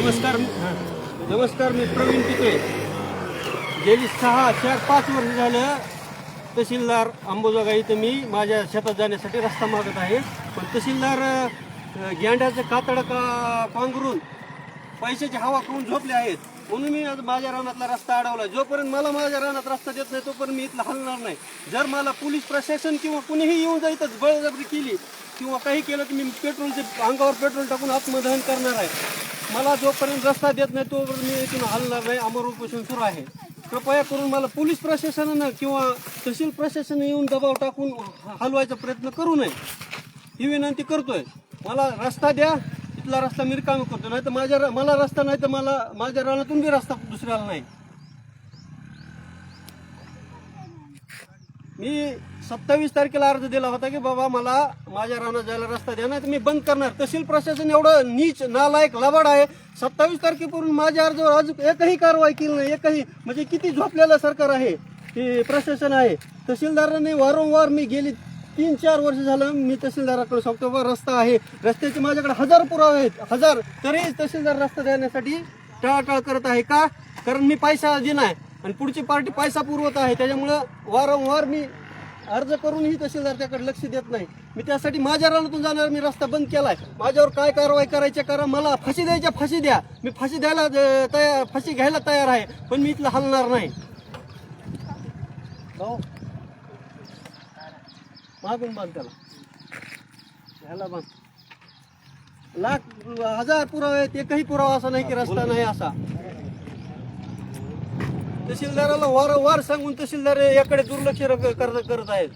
नमस्कार, मी प्रवीण पितळे. गेली 5 वर्ष झालं तहसीलदार अंबाजोगाई इथं मी माझ्या शेतात जाण्यासाठी रस्ता मागत आहे. पण तहसीलदार गेंड्याचं कातड पांघरून पैशाची हवा करून झोपले आहेत. म्हणून मी आज माझ्या रानातला रस्ता अडवला. जोपर्यंत मला माझ्या रानात रस्ता देत नाही तोपर्यंत मी इथला हलणार नाही. जर मला पोलीस प्रशासन किंवा कुणीही येऊन जायचं बळजबरी केली किंवा काही केलं की मी अंगावर पेट्रोल टाकून आत्मदहन करणार आहे. मला जोपर्यंत रस्ता देत नाही तोपर्यंत मी इथून हलणार नाही. अमर उपोषण सुरू आहे. कृपया करून मला पोलीस प्रशासनानं किंवा तहसील प्रशासनानं येऊन दबाव टाकून हलवायचा प्रयत्न करू नये ही विनंती करतोय. मला रस्ता द्या, इथला रस्ता मी रिकामी करतो. नाही तर मला रस्ता नाही तर मला माझ्या रानातून बी रस्ता दुसऱ्याला नाही. मी 27 तारखेला अर्ज दिला होता की बाबा मला माझ्या रानात जायला रस्ता द्या, नाही तर मी बंद करणार. तहसील प्रशासन एवढं नीच नालायक लबाड आहे. 27 तारखेपूर्वी माझ्या अर्जावर आज एकही कारवाई केली नाही. एकही म्हणजे किती झोपलेलं सरकार आहे, ते प्रशासन आहे. तहसीलदारांनी वारंवार मी गेली 3-4 वर्ष झालं मी तहसीलदाराकडे सांगतो बा रस्ता आहे, रस्त्याचे माझ्याकडे 1000 पुरावे आहेत, 1000, तरी तहसीलदार रस्ता देण्यासाठी टाळाटाळ करत आहे. का? कारण मी पैसा दिलाय आणि पुढची पार्टी पैसा पुरवत आहे. त्याच्यामुळं वारंवार मी अर्ज करूनही तहसीलदार त्याकडे लक्ष देत नाही. मी त्यासाठी माझ्या रानातून जाणार मी रस्ता बंद केलाय. माझ्यावर काय कारवाई करायची करा, मला फाशी द्यायच्या फाशी द्या, मी फाशी द्यायला तयार, फाशी घ्यायला तयार आहे. पण मी इथलं हलणार नाही. मागून बांध त्याला, ह्याला बांध. 1000 पुरावे आहेत, एकही पुरावा असा नाही की रस्ता नाही असा. तहसीलदाराला वारंवार सांगून तहसीलदार याकडे दुर्लक्ष करत आहेत.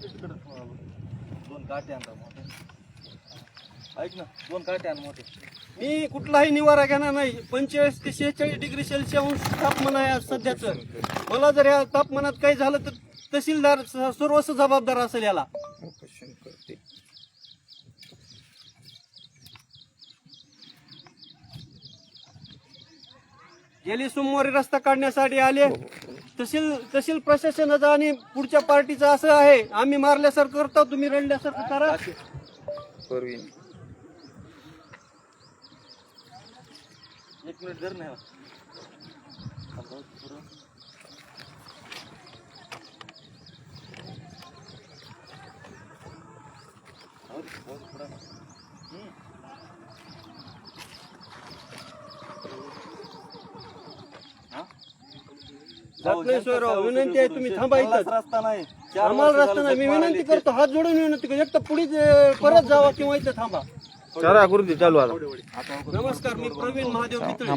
2 काटे आणता मोठे, ऐक ना, 2 काटे आण मोठे. मी कुठलाही निवारा घेणार नाही. 45 ते 46 डिग्री सेल्सिअस तापमान आहे आज सध्याचं. मला जर या तापमानात काही झालं तर तहसीलदार सर्वस्व जबाबदार असेल याला. गेली सोमवारी रस्ता काढण्यासाठी आले. तहसील प्रशासनाचा आणि पुढच्या पार्टीचं असं आहे, आम्ही मारल्यासारखं करतो, तुम्ही रडल्यासारखं करा. एक मिनिट जर नाही विनंती आहे, तुम्ही थांबा इथं. रस्ता नाही, आम्हाला रस्ता नाही. मी विनंती करतो, हात जोडून विनंती करतो, एक तर पुढे परत जावा किंवा इथं थांबा. चालू नमस्कार, मी प्रवीण महादेव पितळे.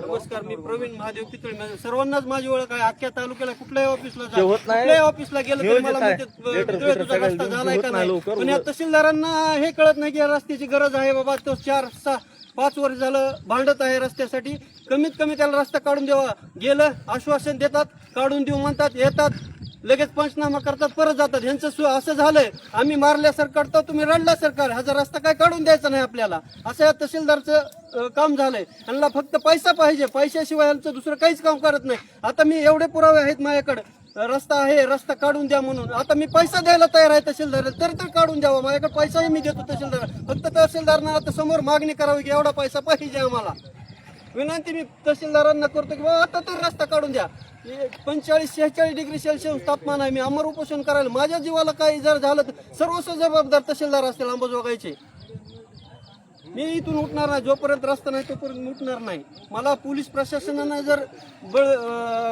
नमस्कार, मी प्रवीण महादेव पितळे. सर्वांनाच माझी ओळख आहे. अख्ख्या तालुक्याला कुठल्याही ऑफिसला गेलं तरी मला म्हणतात, पितळे तुझा रस्ता झालाय का नाही. पण या तहसीलदारांना हे कळत नाही की या रस्त्याची गरज आहे. बाबा तो 4-5 वर्ष झालं भांडत आहे रस्त्यासाठी. कमीत कमी त्याला रस्ता काढून द्यावा. गेलं आश्वासन देतात, काढून देऊ म्हणतात, येतात लगेच पंचनामा करतात, परत जातात. ह्यांचं असं झालंय, आम्ही मारल्यासारखं करतो, तुम्ही रडल्यासारखं. ह्याचा रस्ता काय काढून द्यायचा नाही आपल्याला, असं या तहसीलदारचं काम झालंय. यांना फक्त पैसा पाहिजे, पैशाशिवाय यांचं दुसरं काहीच काम करत नाही. आता मी एवढे पुरावे आहेत माझ्याकडे, रस्ता आहे, रस्ता काढून द्या म्हणून. आता मी पैसा द्यायला तयार आहे तहसीलदार, तर काढून द्यावा. माझ्याकडे पैसाही मी देतो तहसीलदार. फक्त तहसीलदारनं आता समोर मागणी करावी की एवढा पैसा पाहिजे आम्हाला. विनंती मी तहसीलदारांना करतो की बाबा आता तर रस्ता काढून द्या. 45-46 डिग्री सेल्सिअस तापमान आहे. मी अमर उपोषण करायला, माझ्या जीवाला काही जर झालं तर सर्वस्व जबाबदार तहसीलदार असतील अंबाजोगाईचे. मी इथून उठणार नाही. जोपर्यंत रस्ता नाही तोपर्यंत उठणार नाही. मला पोलीस प्रशासनानं जर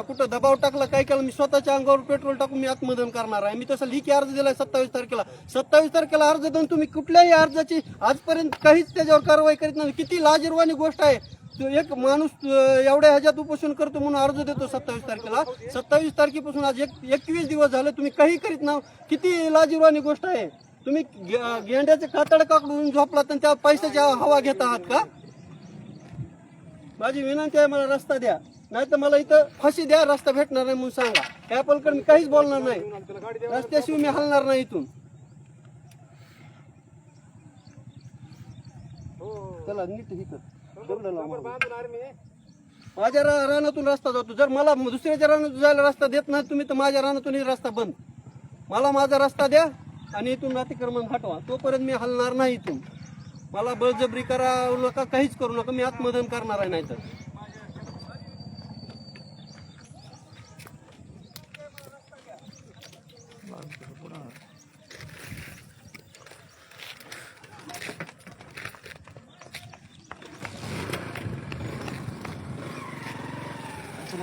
कुठं दबाव टाकला, काय केलं, मी स्वतःच्या अंगावर पेट्रोल टाकून मी आत्मदहन करणार आहे. मी तसा लिखी अर्ज दिलाय 27 तारखेला. 27 तारखेला अर्ज देऊन तुम्ही कुठल्याही अर्जाची आजपर्यंत काहीच त्याच्यावर कारवाई करीत नाही. किती लाजिरवाणी गोष्ट आहे. एक माणूस एवढ्या ह्याच्यात उपोषण करतो म्हणून अर्ज देतो 27 तारखेला. 27 तारखेपासून आज 21 दिवस झाले तुम्ही काही करीत ना. किती लाजिरवाणी गोष्ट आहे. तुम्ही गेंड्याचे कातड काढून झोपलात आणि त्या पैशाची हवा घेत आहात का? माझी विनंती आहे, मला रस्ता द्या, नाही तर मला इथं फाशी द्या. रस्ता भेटणार नाही म्हणून सांगा. त्या पलकडे मी काहीच बोलणार नाही. रस्त्याशिवाय मी हलणार नाही इथून. चला नीट ही कर. माझ्या रानातून रस्ता जातो. जर मला दुसऱ्याच्या रानातून जायला रस्ता देत नाही तुम्ही तर माझ्या रानातून रस्ता बंद. मला माझा रस्ता द्या आणि इथून अतिक्रमण हटवा. तोपर्यंत मी हलणार नाही इथून. मला बळजबरी करा नका, काहीच करू नका, मी आत्मदहन करणार आहे. नाही तर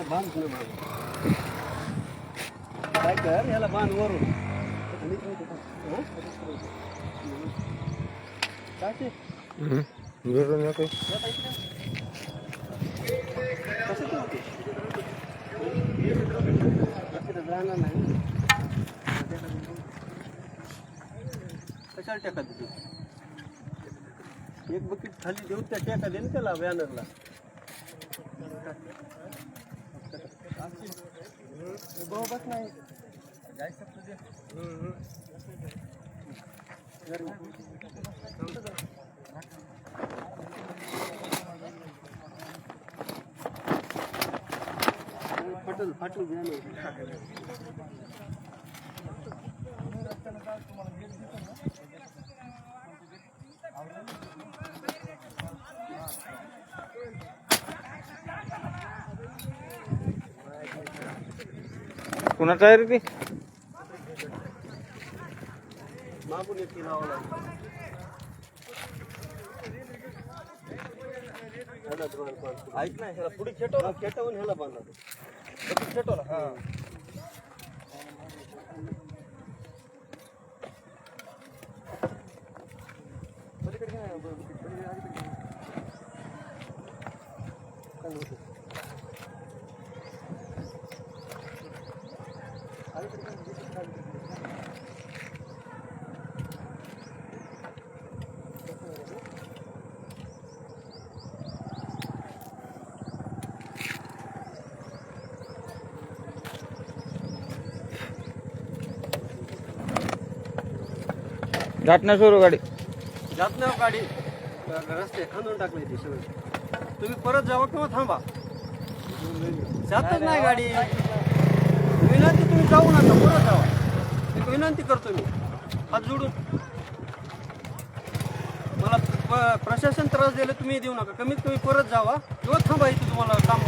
बांध काय कर, ह्याला बांध वरून. काय ते कसं करते राहणार नाही. कशाला टेका देते? एक बकेट खाली देऊन त्या टेका देईन त्याला बॅनरला. बस नाही फाटल फाटल बॅनर. कुणाचा आहे रे ते? मागून येते लावावं लागेल. ऐक ना, ह्याला पुढे खेटव, खेटवून ह्याला बांधा. खेटव ना. हा जात नाही सोडू गाडी. जात नाही गाडी, रस्ते खांदून टाकले ते सगळं. तुम्ही परत जावा किंवा थांबा. जातच नाही गाडी. विनंती, तुम्ही जाऊ नका, परत जावा. एक विनंती करतो मी हात जोडून. मला प्रशासन त्रास दिले, तुम्ही देऊ नका. कमीत कमी परत जावा किंवा थांबा इथे, तुम्हाला काम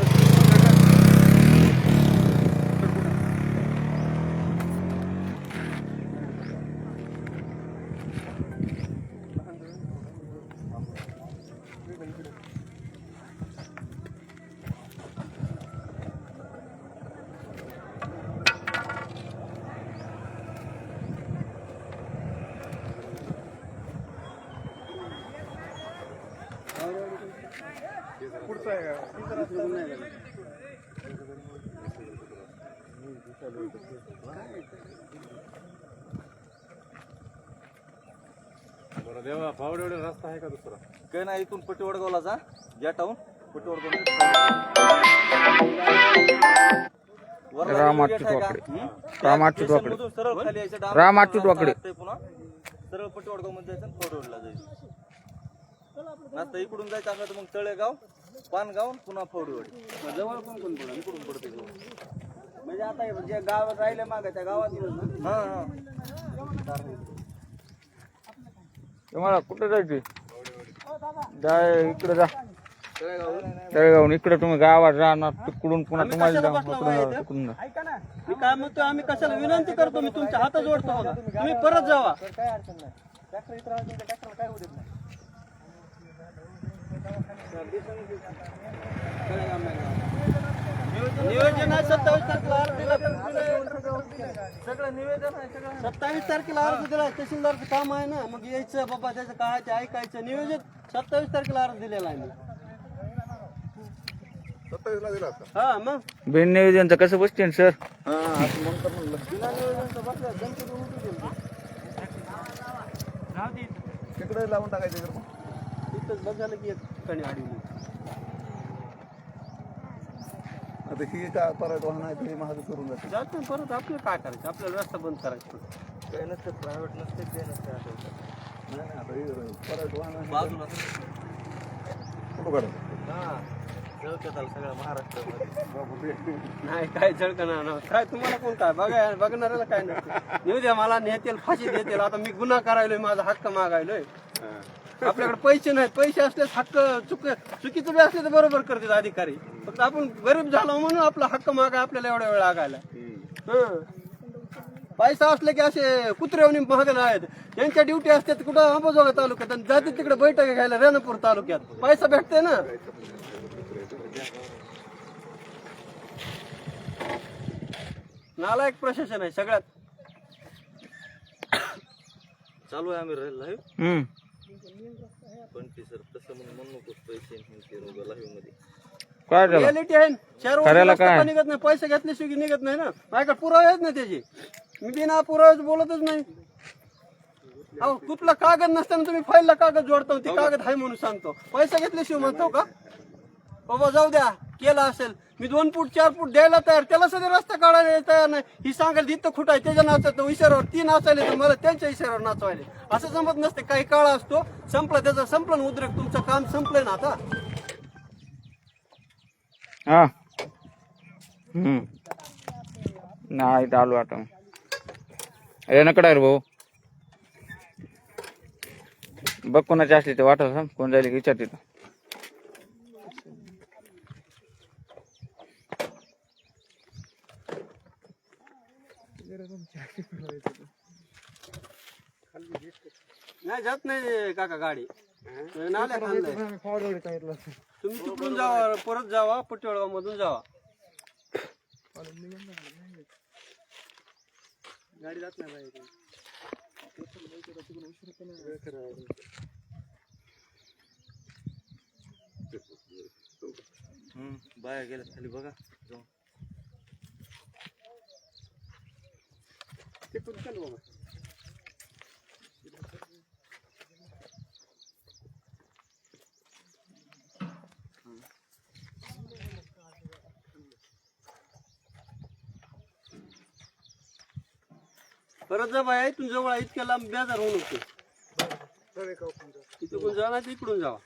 रस्ता आहे का दुसरा? काय नाही, इथून पट्टीवडगावला जा, गेटाहून पट्टीवडगाव राम अच्युत वाकडे. राम अच्युत वाकडे. सरळ खाली यायचं, राम अच्युत वाकडे. पुन्हा सरळ पट्टीवडगाव मध्ये जायचं आणि फौडवडला जायचं. आता इकडून जायचं असलं तर मग तळेगाव, पानगाव, पुन्हा फौडवडी. जवळ कोण कोण पडा इकडून पडते म्हणजे आता जे गाव राहिले मागे त्या गावात हा हा. तुम्हाला कुठं जायचे? इकडे जा, तळेगावून इकडे तुम्ही गावात राहणार, तिकडून पुन्हा तुम्हाला तिकडून ऐका ना, मी काय म्हणतो, आम्ही कशाला विनंती करतो, मी तुमच्या हातात जोडतो बघा. तुम्ही परत जावा. काय अडचण नाही. ट्रॅक्टर इथं राहतो, ट्रॅक्टरला काय होत नाही. नियोजन आहे 27 तारखेला अर्ज दिला. सगळं निवेदन आहे, सगळं 27 तारखेला अर्ज दिला. तहसीलदारचं काम आहे ना, मग यायचं बाबा, त्याचं काय ते ऐकायचं. नियोजन 27 तारखेला अर्ज दिलेला आहे मी. 27 ला दिला. हा मग बिन नियोजनचं कसं बसते सर? हा असं म्हणतात म्हणलं. बिना नियोजनचं बसल्या जनतेला उलटू दिलं. राहू दे तिकडे लावून टाकायचं जर मग. तिथंच बस झालं की एक ठिकाणी अडवली. आता ही काय परत वाहन आहे तरी महाग करून जाते. जात नाही परत. आपल्याला काय करायचं? आपल्याला रस्ता बंद करायचा. काही नसतं, प्रायव्हेट नसते, काही नसते. नाही आता परत वाहन बाजूला कुठं काढायचं? हा जळकत आलं सगळं महाराष्ट्रामध्ये. नाही काय जळकणार ना काय, तुम्हाला कोण काय बघणाऱ्याला काय नसतं. येऊ द्या, मला नेतील, फाशी देतील. आता मी गुन्हा करायलोय, माझा हक्क मागायलोय. आपल्याकडे पैसे नाहीत, पैसे असल्यास हक्क चुकीचं बी असले तर बरोबर करतात अधिकारी. फक्त आपण गरीब झालो म्हणून आपला हक्क मागा आपल्याला एवढा वेळ लागायला. पैसा असले की असे कुत्रेवणी महागायला आहेत. त्यांच्या ड्युटी असतात कुठं अंबाजोगाई तालुक्यात आणि जाते तिकडे बैठक घ्यायला रेणापूर तालुक्यात. पैसा भेटते ना. नालायक प्रशासन आहे सगळ्यात. चालू आहे आम्ही लाईव्ह पण ते सर तसं म्हणून नकोच पैसे लाईव्ह मध्ये काय झालं रियालिटी आहे. करायला काय? शहर निघत नाही, पैसे घेतल्याशिवाय निघत नाही ना. माझ्याकडे पुरावे आहेत ना त्याचे. मी बिना पुरावे बोलतच नाही. अहो कुठला कागद नसताना तुम्ही फाईलला कागद जोडतो, ती कागद आहे म्हणून सांगतो. पैसा घेतल्याशिवाय म्हणतो का बाबा जाऊ द्या केला असेल. मी 2 फूट 4 फूट द्यायला तयार, त्याला सगळे रस्ता काढायला तयार नाही. ही सांगायला तिथं खुट आहे त्याच्या नाचात इशाऱ्यावर ती नाचायला तर मला त्यांच्या इशाऱ्यावर नाचवायले. असं जमत नसते. काही काळ असतो संपला त्याचा संपलं ना उद्रेक. तुमचं काम संपलंय ना आता. हा नाही आलो आता. अरे नकडा रे भाऊ, बघ कोणाची असली ते वाटत सांग कोण जाईल विचार तिथं. नाही जात नाही काका गाडी. नाल्या खांदलंय. तुम्ही तिकडून जावा, परत जावा, पटेळगाव मधून जावा. गाडी जात नाही बाहेर. बाया गेल्या खाली बघा जाऊन. ते पण चालू बाबा. परत जा बाय, इथून जवळ आहे, इतक्या लांब बेजार होऊ नको. तिकडून जा ना, तिकडून जावा.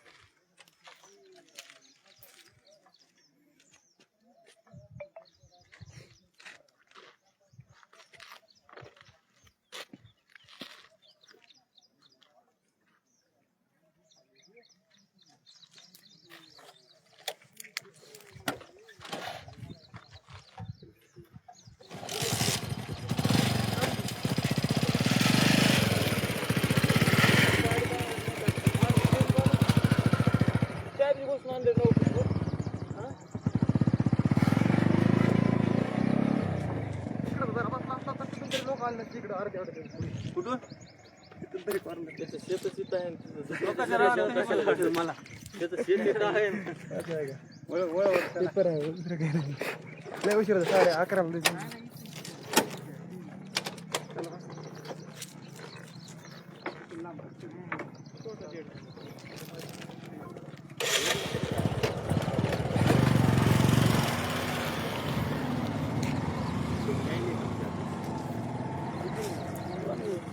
कुठून शेतच इथं आहे लोकांच्या रानात कशाला पाठवलं मला? शेत इथं आहे. उशीर 11:30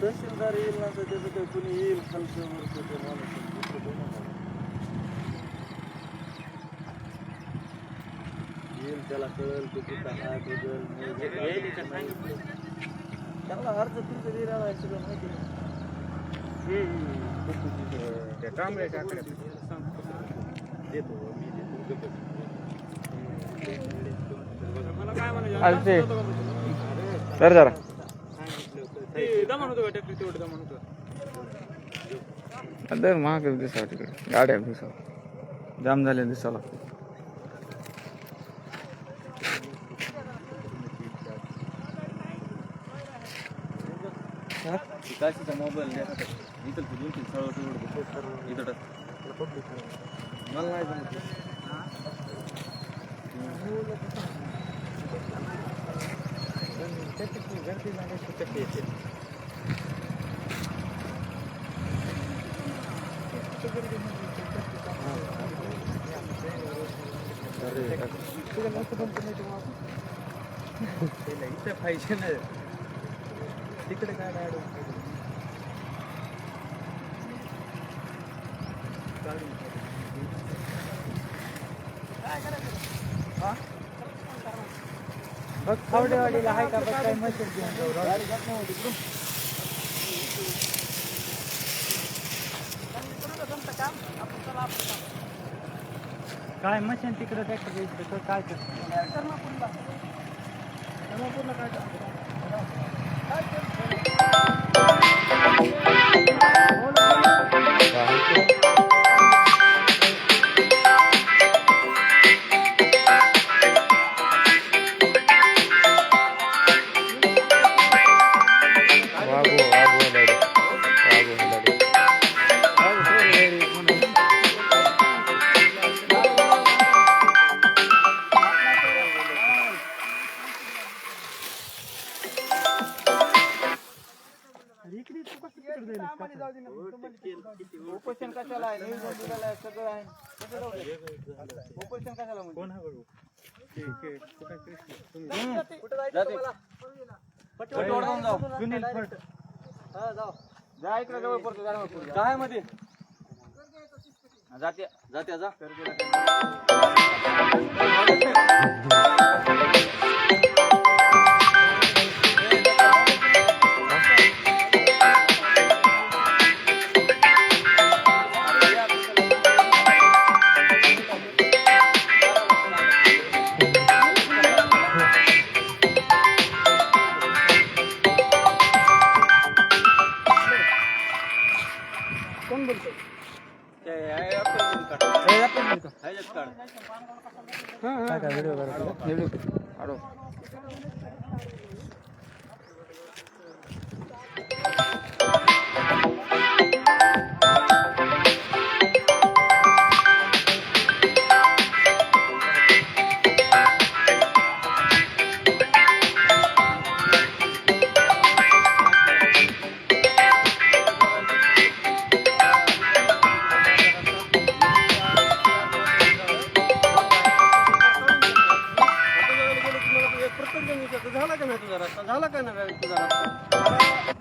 तहसीलदार येईल ना तर त्याचं काही कुणी येईल खालचं वरचं ते माणूस येईल त्याला कळेल तो कुठं हा बदल त्याला अर्ज तुमचं दिला आहे सगळं माहिती आहे. देतो मी देतो. आलते तर जरा दर महाग दिसावं तिकडे गाड्या दिसावं जाम झाल्या दिसावं लागतं. काशीचा मोबाईल द्या इथं 2-3 स्थळ इथं मला नाही जमत. इथं पाहिजे ना तिकडे काय नाही बघ खावडेवाडीला आहे का बघ काय मशीन घेऊन जाऊ. काय मशीन तिकडे ट्रॅक्टर काय करतो उपोषण कशाला आहे नियोजन दिलेलं आहे सगळं आहे उपोषण कशाला जा इकडे जवळ पडतो काय मध्ये जाते जाते जा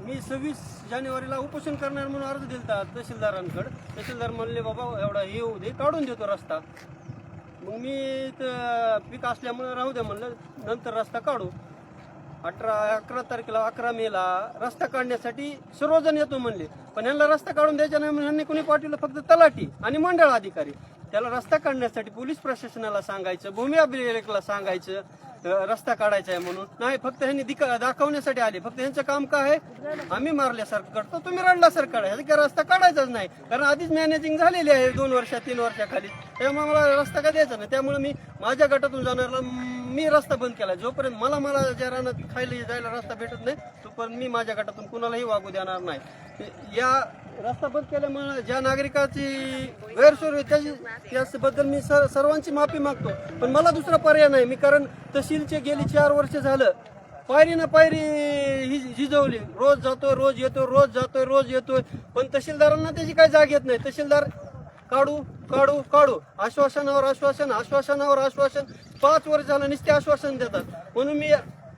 मी 26 जानेवारीला उपोषण करणार म्हणून अर्ज दिलता तहसीलदारांकडे. तहसीलदार म्हणले बाबा एवढा हे होऊ दे काढून देतो रस्ता. मग मी पीक असल्यामुळे राहू द्या म्हणलं नंतर रस्ता काढू. 11 तारखेला 11 मेला रस्ता काढण्यासाठी सर्वजण येतो म्हणले पण यांना रस्ता काढून द्यायचा नाही म्हणून यांनी कोणी पाठवलं फक्त तलाठी आणि मंडळ अधिकारी. त्याला रस्ता काढण्यासाठी पोलीस प्रशासनाला सांगायचं भूमी अभिलेखला सांगायचं रस्ता काढायचा आहे म्हणून नाही फक्त ह्यांनी दाखवण्यासाठी आले. फक्त ह्यांचं काम काय आहे आम्ही मारल्यासारखं करतो तुम्ही रडल्यासारखं काढा ह्याचा रस्ता काढायचाच नाही कारण आधीच मॅनेजिंग झालेली आहे 2 वर्ष 3 वर्षाखाली. त्यामुळे मला रस्ता का द्यायचा नाही. त्यामुळे मी माझ्या गटातून जाणारला मी रस्ता बंद केला. जोपर्यंत मला ज्या रानात खायला जायला रस्ता भेटत नाही तोपर्यंत मी माझ्या गटातून कुणालाही वागू देणार नाही. या रस्ता बंद केल्यामुळे ज्या नागरिकाची गैरसोय होईल त्याबद्दल मी सर्वांची माफी मागतो. पण मला दुसरा पर्याय नाही. मी कारण तहसीलचे गेली 4 वर्ष झालं पायरी ना पायरी झिजवली. रोज जातोय रोज येतोय रोज जातोय रोज येतोय पण तहसीलदारांना त्याची काही जाग येत नाही. तहसीलदार काढू काढू काढू आश्वासनावर आश्वासन आश्वासनावर आश्वासन 5 वर्ष झालं नुसते आश्वासन देतात. म्हणून मी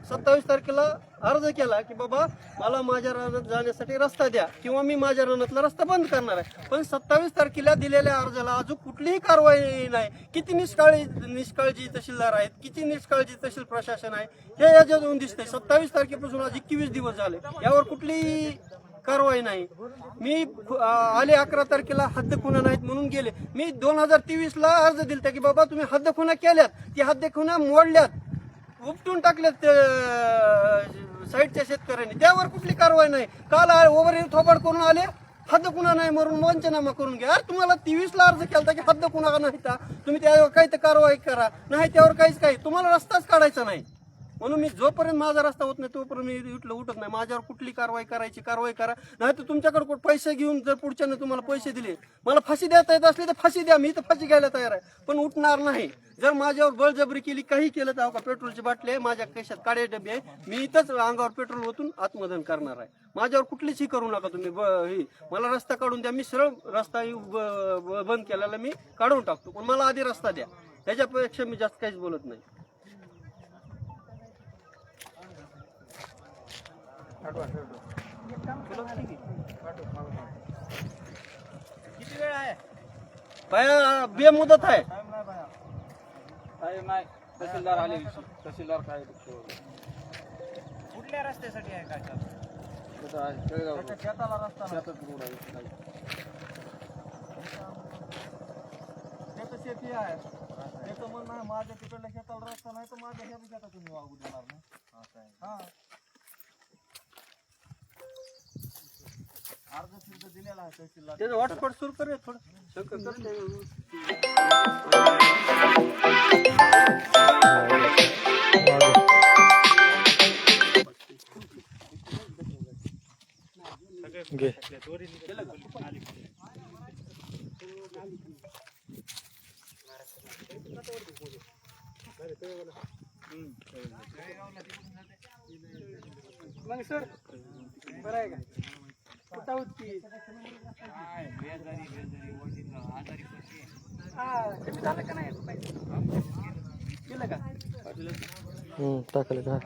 27 तारखेला अर्ज केला की बाबा मला माझ्या रानात जाण्यासाठी रस्ता द्या किंवा मी माझ्या रानातला रस्ता बंद करणार आहे. पण 27 तारखेला दिलेल्या अर्जाला अजून कुठलीही कारवाई नाही. किती निष्काळजी तहसीलदार आहेत किती निष्काळजी तहसील प्रशासन आहे हे याच्यातून दिसतंय. 27 तारखेपासून आज 21 दिवस झाले यावर कुठलीही कारवाई नाही. मी आले 11 तारखेला हद्दखुना नाहीत म्हणून गेले. मी 2023ला अर्ज दिलता की बाबा तुम्ही हद्दखुना केल्यात ती हद्दखुना मोडल्यात उपटून टाकल्यात साईडच्या शेतकऱ्यांनी त्यावर कुठली कारवाई नाही. काल ओव्हर थोपाड करून आले हद्दखुना नाही म्हणून पंचनामा करून घ्या. तुम्हाला 23ला अर्ज केला की हद्दखुना नाही तुम्ही त्यावर काही तर कारवाई करा नाही त्यावर काहीच काही तुम्हाला रस्ताच काढायचा नाही. म्हणून मी जोपर्यंत माझा रस्ता होत नाही तोपर्यंत मी उठत नाही. माझ्यावर कुठली कारवाई करायची कारवाई करा नाही तर तुमच्याकडे पैसे घेऊन जर पुढच्याने तुम्हाला पैसे दिले मला फाशी देता येत असली तर फाशी द्या मी तर फाशी घ्यायला तयार आहे पण उठणार नाही. जर माझ्यावर बळजबरी केली काही केलं तर का पेट्रोलची बाटली आहे माझ्या केशात काळे डबे आहे मी इथंच अंगावर पेट्रोल ओतून आत्मदहन करणार आहे. माझ्यावर कुठलीच ही करू नका तुम्ही. मला रस्ता काढून द्या मी सरळ रस्ता बंद केलेला मी काढून टाकतो पण मला आधी रस्ता द्या. त्याच्यापेक्षा मी जास्त काहीच बोलत नाही. किती वेळ आहे बेमुदत आहे नाही. तहसीलदार आले तहसीलदार काय कुठल्या रस्त्यासाठी आहे काय शेताला रस्ता ते आहे त्याचं म्हणणं आहे माझ्या तिकडल्या शेताला रस्ता नाही तर माझ्या ह्या शेतात तुम्ही वागू देणार नाही. हा अर्ज फिर्ज दिलेला आहे तहसीलला. त्याचं हॉटस्पॉट सुरू कर रे थोडं शंकर करते. घे मग सर बरं आहे का कुठं होती कमी झालं का नाही केलं का टाकलं का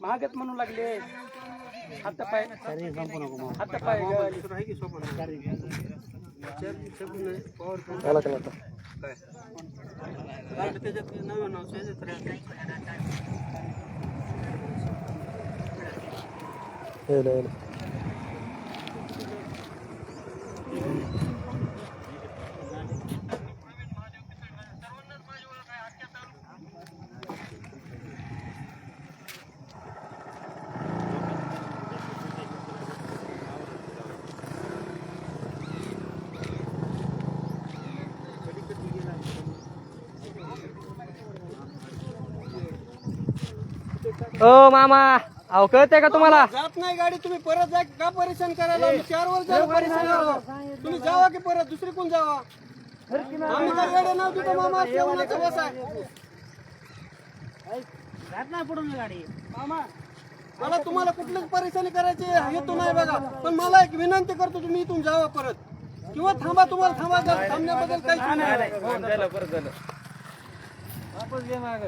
महागत म्हणू लागले हातपाय हातपाय आहे की सोपं आला का आता काय त्याच्यात नवीन नाव ओ मामा अहो कळतंय का तुम्हाला जात नाही गाडी तुम्ही परत जा का परेशान करायला आम्ही 4 वर्ष झालं परेशान झालो तुम्ही जावा की परत दुसरी कोण जावा आम्ही काय गाडी नाव तिथं मामा जेवणाचं बस आहे मामा मला तुम्हाला कुठलीच परेशानी करायची हेतू नाही बघा पण मला एक विनंती करतो तुम्ही इथून जावा परत किंवा थांबा तुम्हाला थांबा थांबण्याबद्दल काही नाही परत झालं वापस घे माग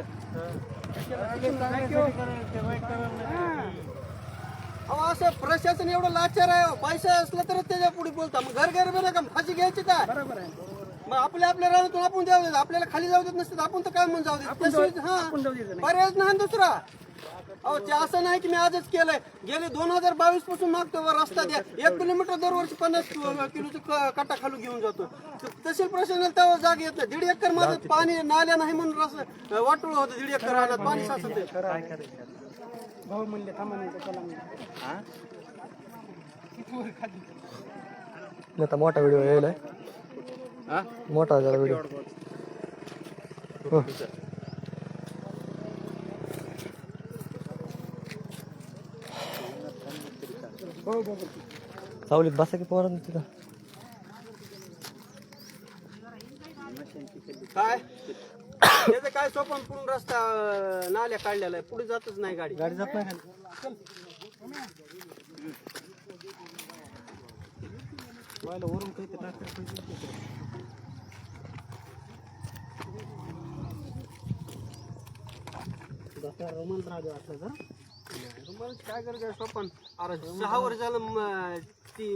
अहो असं प्रशासन एवढं लाचार आहे पैसा असला तर त्याच्या पुढे बोलता मग घर घर का फाशी घ्यायची काय बरोबर आहे मग आपल्या रानातून आपण जाऊ देत आपल्याला खाली जाऊ देत नसतात आपण तर काय म्हणून जाऊ देत हा पर्यायच नाही दुसरा अहो ते असं नाही की मी आजच केलंय गेले 2022 पासून मागतो रस्ता द्या 1 किलोमीटर दरवर्षी 50 किलोचं कट्टा खालू घेऊन जातो तहसील प्रशासनाला तेव्हा जाग येत नाही 1.5 एकर माझं पाणी नाल्या नाही म्हणून रस्ता वाटोळ होतं 1.5 एकर रानात पाणी साचत भाऊ म्हणले आता मोठा व्हिडिओ यायला मोठा जरा व्हिडिओ सावलीत बसा की पोरांना तिथं काय त्याचं काय सोपन पूर्ण रस्ता नाल्या काढलेला आहे पुढे जातच नाही गाडी जात नाही वरून काय करायचं सोपन अरे 6 वर्ष झालं ती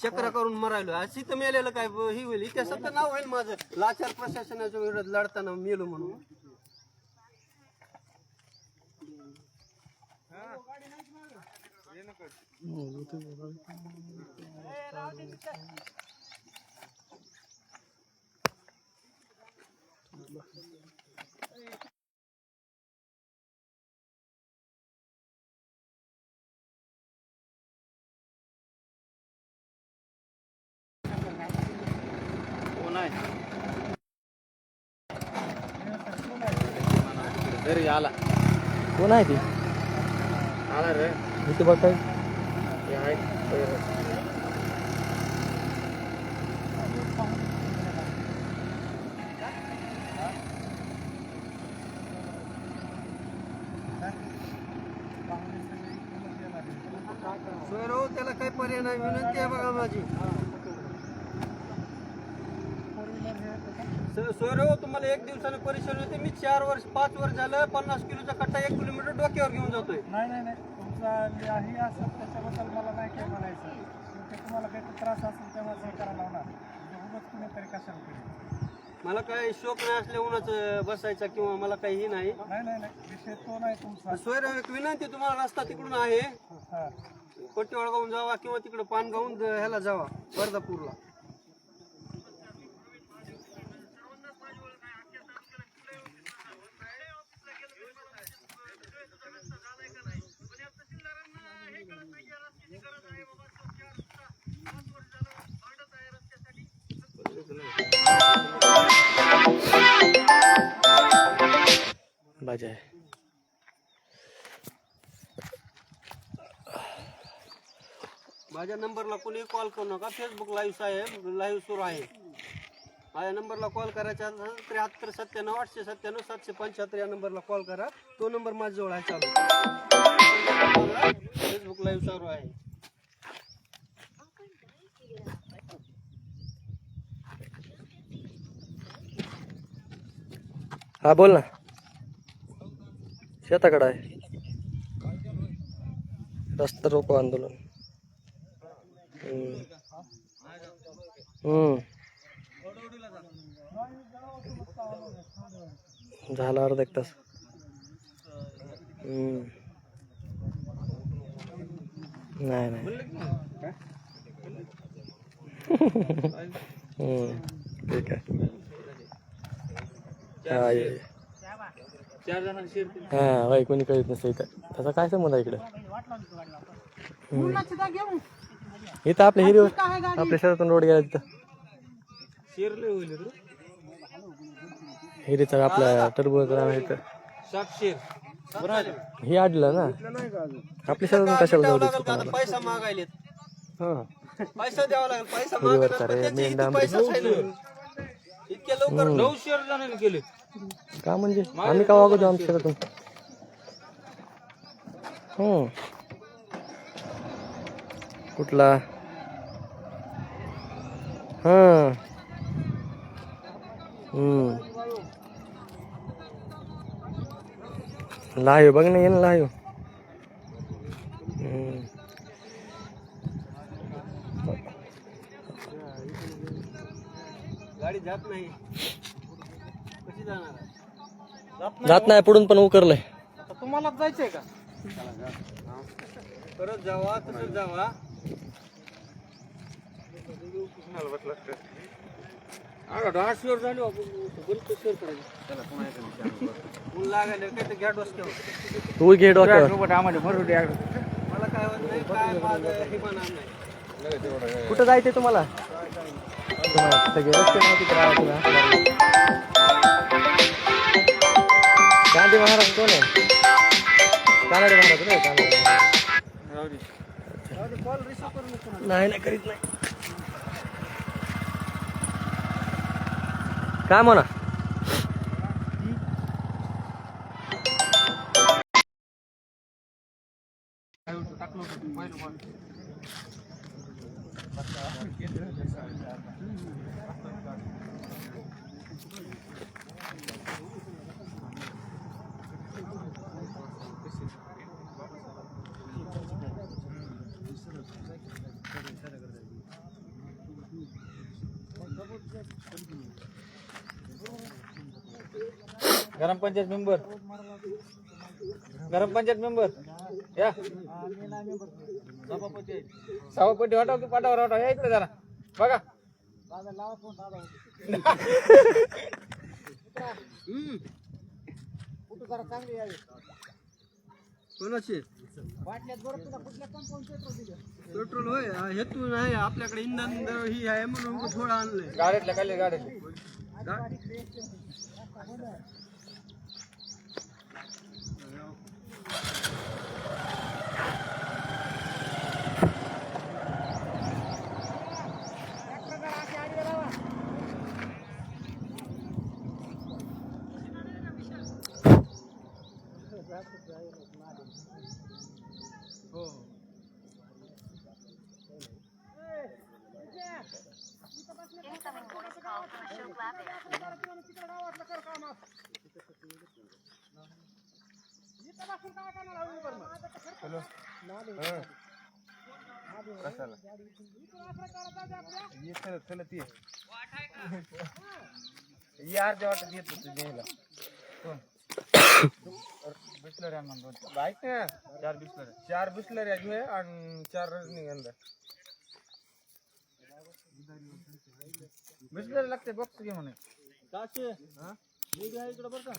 चक्र करून मरायलो अशी तर मेलेलं काय ही होईल इतिहासात तर नाव होईल माझं लाचार प्रशासनाच्या विरोधात लढताना मेलो म्हणून आला कोण आहे ती आला रे इथे बघताय सोयराव त्याला काही पर्याय नाही विनंती आहे बघा माझी सोयराव तुम्हाला 1 दिवसानं परेशान होते मी 4 वर्ष 5 वर्ष झालं 50 किलोचा कट्टा 1 किलोमीटर डोक्यावर घेऊन जातोय नाही तुमचा हे असं त्याच्याबद्दल मला नाही काय म्हणायचं तुम्हाला काही त्रास असेल तेव्हा हे करायला होणार उगाच कुणीतरी कशाला करेल मला काही शोक नाही असल्या उन्हाचं बसायचा किंवा मला काही नाही नाही विषय तो नाही तुमचा सोयराव एक विनंती तुम्हाला रस्ता तिकडून आहे कोटीवाडगावून जावा किंवा तिकडे पानगावून ह्याला जावा वर्धापूरला भाज्या आहे. माझ्या नंबरला कोणी कॉल करू नका. फेसबुक लाईव्ह सुरू आहे. माझ्या नंबरला कॉल करायचा असेल 73 97 897 775 या नंबरला कॉल करा. तो नंबर माझ्याजवळ आहे चालू. फेसबुक लाईव्ह सुरू आहे. हा बोल ना. शेताकडे आहे. रस्ता रोको आंदोलन. झाला अर्धा एक तास. नाही नाही ठीक आहे. हा ये हा बाई कोणी कळत नसतं इथं. त्याचा काय संबंध आहे इकडे. इथं आपल्या हिरीवर आपल्या शेतातून रोड गेला तिथं हिरीचा आपल्या टरबूज इथं हे आडलं ना आपल्या शेतातून कशाला जाऊ द्यायचं तुम्हाला. पैसा मागायले. हा पैसा द्यावा लागेल. पैसा हिरीवरचा रे मेंढा पैसा इतक्या लवकर 9 शेअर जणांनी केले का म्हणजे आम्ही का वागतो आमच्या शेतातून. कुठला हा लाईव्ह बघ ना. ये ना लाईव्ह. गाडी जात नाही. कशी जाणार. जात नाही पुढून पण उकरलंय. तुम्हाला जायचंय का. परत जावा तसंच जावा. तू घे डोक्यावर. मला काय होत नाही. काय माझं हे म्हणणार नाही. कुठं जायचंय तुम्हाला. सगळे रस्ते माहिती करा. गांधी महाराज कोण आहे. कानडे महाराज नाही. कानडे नाही नाही करीत नाही. काय म्हणा. ग्रामपंचायत मेंबर या सभापती वाटाव की पाठावर वाटाव. या इकडे जरा बघा. कोणाचे पेट्रोल होय. हेतू नाही आपल्याकडे इंधन ही आहे म्हणून थोडं आणलंय. गाडीतल्या खाली गाडीतले चार बिस्लरी घे आणि 4 रजनीगंधा. बिस्लरी लागते बॉक्स घे म्हणे. इकडे बरं का.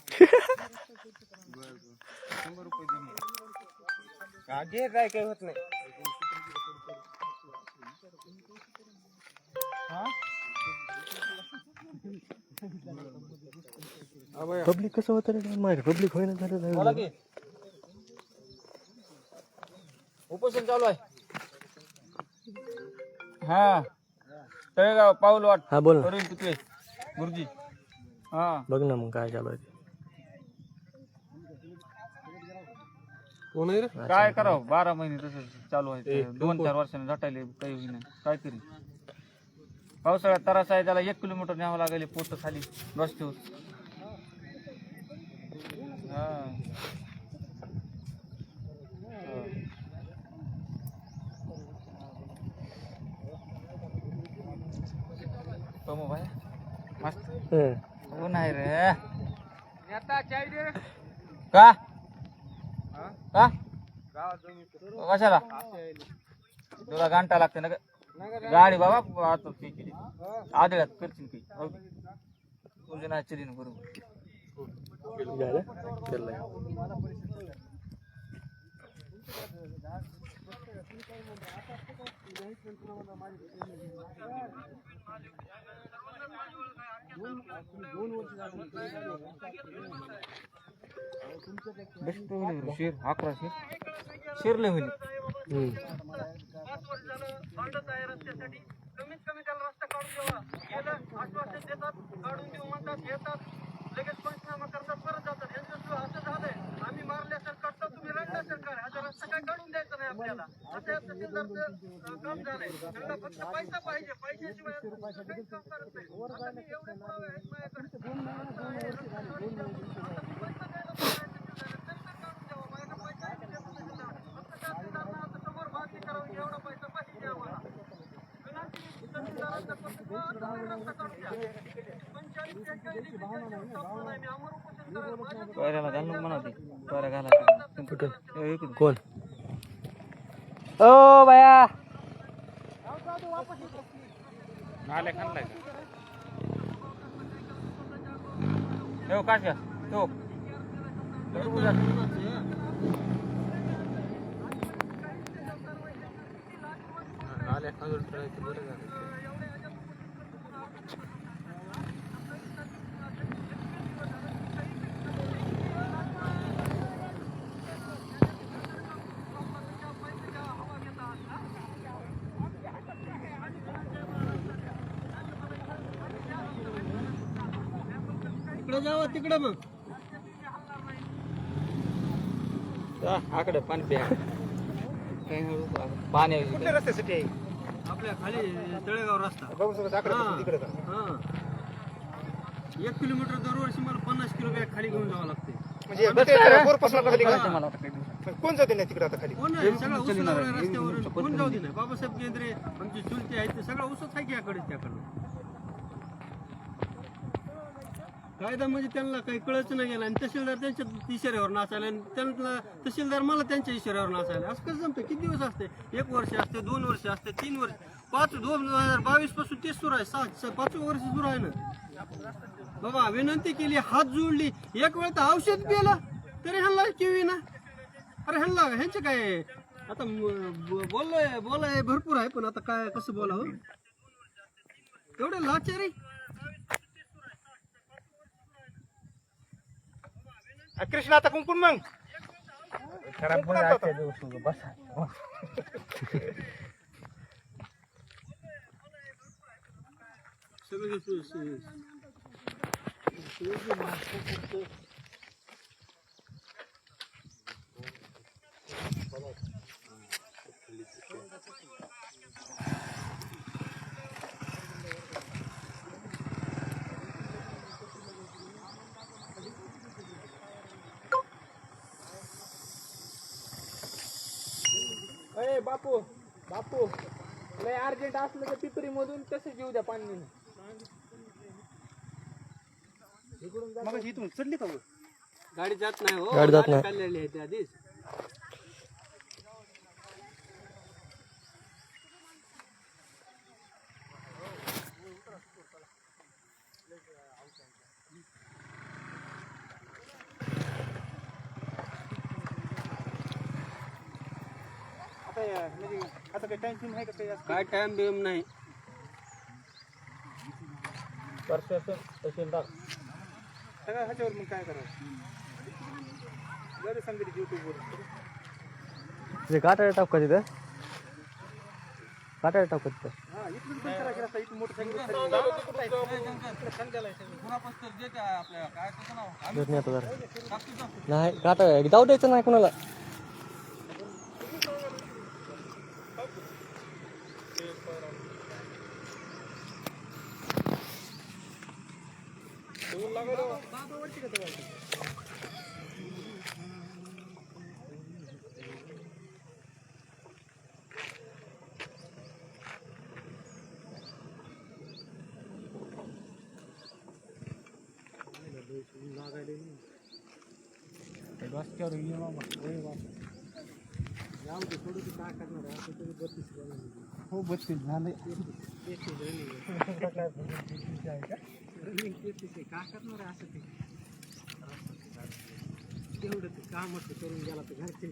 100 रुपये दे. घे काय होत नाही. पब्लिक कसं होतं रे माहिती पब्लिक होईना झालं बोला की उपोषण चालू आहे. हा तळेगाव पाऊल वाट हा बोल ना अरुण पुतळे गुरुजी. हा बघ ना मग काय चालू आहे ते. कोण आहे रे काय करावं 12 महिने तसं चालू आहे ते. 2-4 वर्षांनी झटायले काही होईना काहीतरी. पावसाळ्यात त्रास आहे त्याला 1 किलोमीटर न्यावं लागेल पोट खाली रस्त्यावर. हा कमो भाई मस्त ऊन आहे रे का का कशाला तुला घंटा लागते ना गाडी बाबा आता ती केली आदळ्यात करशील की तुझ्या नाचरी ना बरोबर झालं चल बेस्ट होईल शेर 11 शेर शिरले होईल. कमीत कमी त्याला रस्ता काढून द्यावा. गेलं आश्वासन देतात, काढून देऊ म्हणतात, घेतात, लगेच पंचनामा करतात, परत जातात. यांचं असं झालंय, आम्ही मारल्यासारखं करतात, तुम्ही रडल्या सरकार, ह्याचा रस्ता काय काढून द्यायचा नाही आपल्याला. असं या तहसीलदारचं काम झालंय. त्यांना फक्त पैसा पाहिजे, पैशाशिवाय काहीच काम करत नाही. आता मी एवढे पुरावे आहेत माझ्याकडे. आता मी पैसा द्यायला तयार आहे तहसीलदार. तरी तर काढून द्यावा. माझ्याकडे पैसा आहे तहसीलदार. फक्त तहसीलदारला आता समोर मागणी करावी, एवढा पैसा पाहिजे आम्हाला. टोयऱ्याला घालून म्हणावते टोयऱ्या घाला इकडून कोण ओ बाया नाले खाल्लाय ठेव काशा ठेव नाले खालून ठेवायचं बरं झालं. तिकडे जावा तिकडे मग आकडे पाणी प्या पाणी कुठल्या रस्त्यासाठी आहे आपल्या खाली तळेगाव रस्ता. बघू शकतो तिकडे 1 किलोमीटर दरवर्षी मला 50 किलो बॅग खाली घेऊन जावं लागते. म्हणजे बोरपासून खाली कोण जाते नाही तिकडे आता खाली कोण आहे सगळं ऊस लावणार रस्त्यावर कोण जाऊ दे नाही. बाबासाहेब केंद्रे आमची चुलती आहेत ते सगळं ऊसच आहे की याकडे त्याकडे. कायदा म्हणजे त्यांना काही कळच नाही गेला आणि तहसीलदार त्यांच्या इशाऱ्यावर नाचायला आणि त्यांना तहसीलदार मला त्यांच्या इशाऱ्यावर नाचायला. असं कसं जमतं. किती दिवस असते. 1 वर्ष असते 2 वर्ष असते 3 वर्ष 2022 पासून तेच सुरू आहे. 5 वर्ष सुरू आहे ना बाबा. विनंती केली हात जोडली. एक वेळ तर औषध पिलं तरी ह्यांना किवी ना. अरे ह्यांचं काय आता बोलाय भरपूर आहे पण आता काय कसं बोलावं एवढं लाचारी. कृष्ण आता कुंकुण मग खराब अरे बापू बापू लय अर्जंट असलं तर पिपरी मधून तसं घेऊ द्या पाणी. मग इथून चढली का गाडी जात नाही हो. गाडी जात नाही. काढलेली आहे त्या आधीच. म्हणजे आता काही टाइम आहे का काही काय टाइम बिम नाही. सगळ्या ह्याच्यावर मग काय करावं जरी सांगितलं युट्यूबवर ते काटाळ्या टाका तिथं काटाळ्या टाका तिथं हा इथून पण करा रस्ता इथून मोटरसायकल देत नाही आता जरा नाही काटाळ्या जाऊ द्यायचं नाही कोणाला हो 32 झाले काय करणार असं ते तेवढं ते काम करून गेला तर घरचे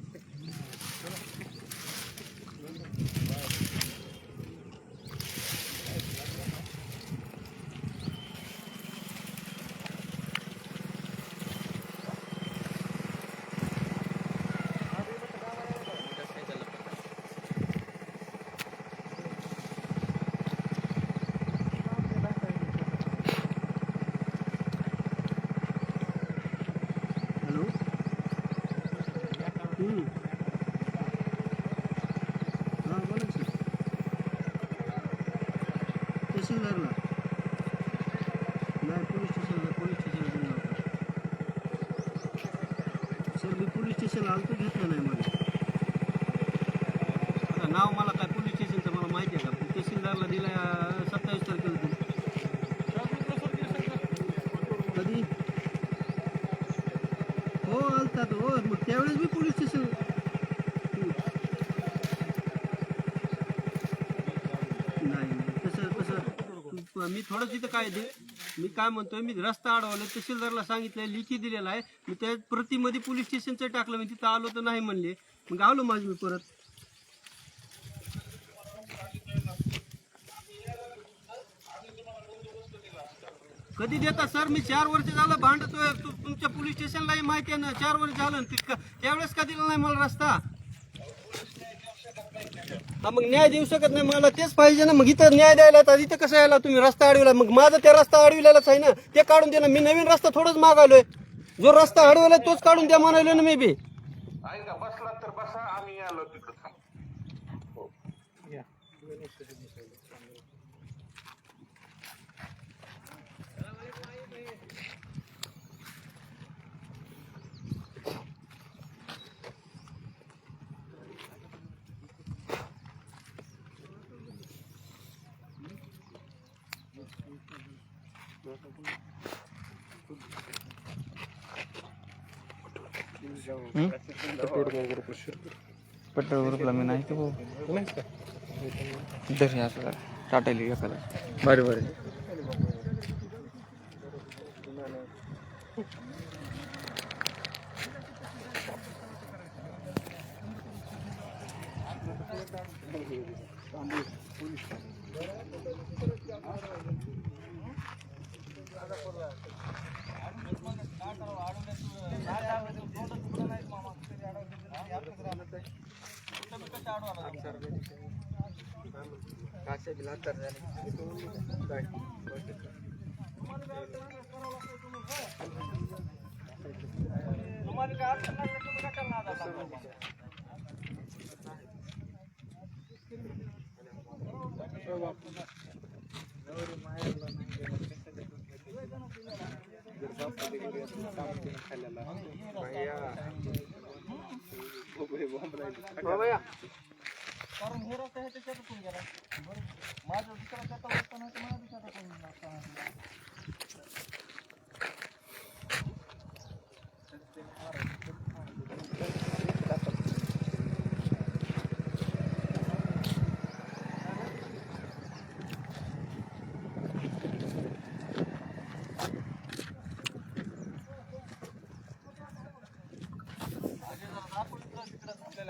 तहसीलदारला नाही पोलीस स्टेशनला दिला होता सर मी पोलीस स्टेशनला आलो घेतलं नाही मला आता नाव मला काय पोलीस स्टेशनचं मला माहिती आहे का तहसीलदारला दिला 27 तारखेला कधी हो आलतात हो मग त्यावेळेस मी पोलीस स्टेशन मी थोडं तिथं काय दे मी काय म्हणतोय मी रस्ता अडवला तहसीलदारला सांगितलं लिखी दिलेला आहे मी त्या प्रतिमध्ये पोलीस स्टेशनचं टाकलं मी तिथं आलो तर नाही म्हणले मग आलो माझं मी परत कधी देता सर मी 4 वर्ष झालं भांडतोय तुमच्या पोलीस स्टेशनलाही माहिती आहे ना 4 वर्ष झालं त्यावेळेस का दिला नाही मला रस्ता हा मग न्याय देऊ शकत नाही मला तेच पाहिजे ना मग इथं न्याय द्यायला तर इथं कसं यायला तुम्ही रस्ता अडविला मग माझं ते रस्ता अडविलेलाच आहे ना ते काढून दे ना मी नवीन रस्ता थोडंच मागायलोय जो रस्ता अडवला तोच काढून द्या म्हणालो ना मी बी बसला तर बसा आम्ही आलो तिकडे पेट्रोल ग्रुपला मी नाही तो दर्शन असं टाटायला एखादा बरे बरे कारण हे रस्ता आहे त्याच्यातून गेला माझं दुसरा कथा असताना मला दुसरा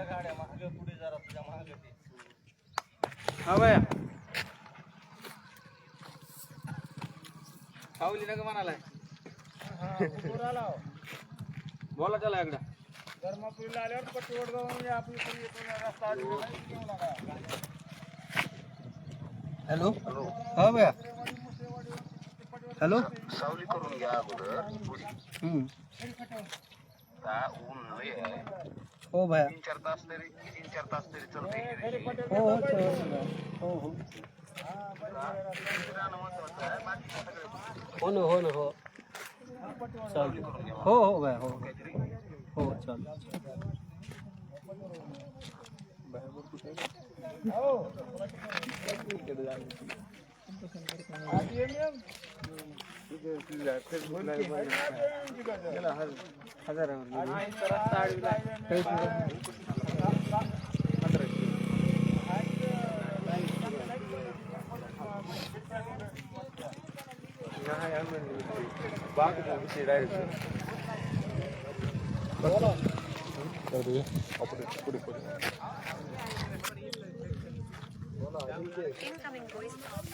गाड्या मागे पुढे जरा तुझ्या मागे हा भैया पावली नका म्हणालाय बोला त्याला एकदा. धर्मापुरीला आल्यावर पट्टी वडगाव आपली रस्ता हॅलो हा भैया हॅलो सावली करून घ्या अगोदर हो भैया 3-4 तास तरी चालते हो हो चालेल. हो हो हो ना हो ना हो चालेल हो हो भैया हो हो चालेल. Incoming voice call.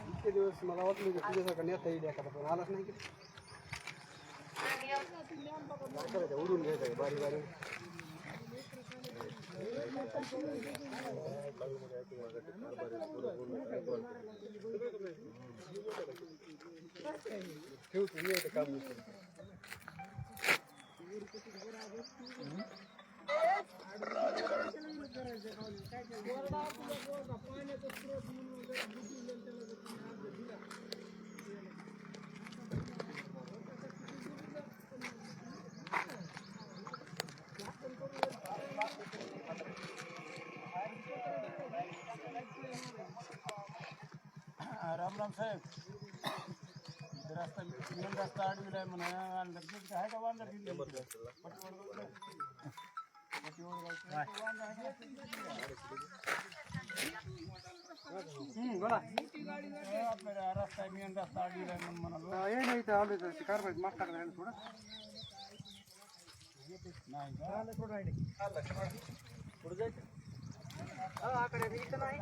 इतके दिवस मला वाटलं की तुझ्यासारखा नेता येईल एखादा पण आलाच नाही की काय करायचं उडून घ्यायचं बारी बारी ठेवतो मी येतं काम राम साहेब रस्ता अडविला आहे म्हणा आहे का वांदा बोला आपल्या रस्ता मेन रस्ता अडविला आहे म्हणून म्हणालो ये नाही इथं आलो तर कारवाई माग टाकला आहे थोडं नाही पुढे जायचं आकडे इथं नाही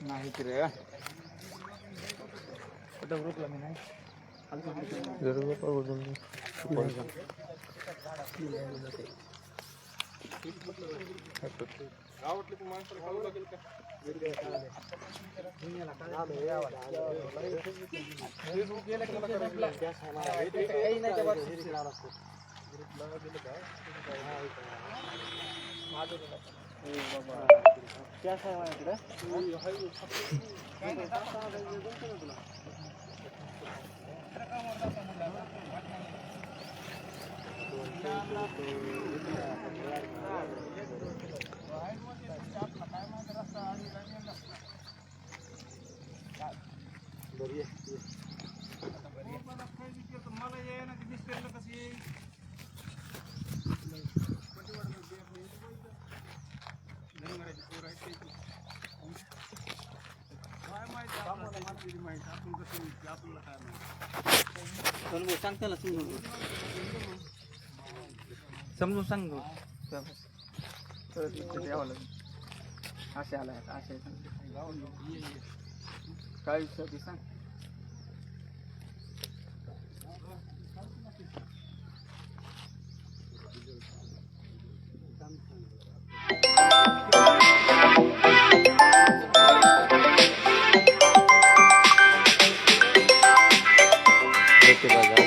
नाही की रे कुठं ग्रुपला मी नाही मला ये ना दिसते कशी समजून सांगतो असे आलाय असे काय विषय सांग प्रतिभा जाधव.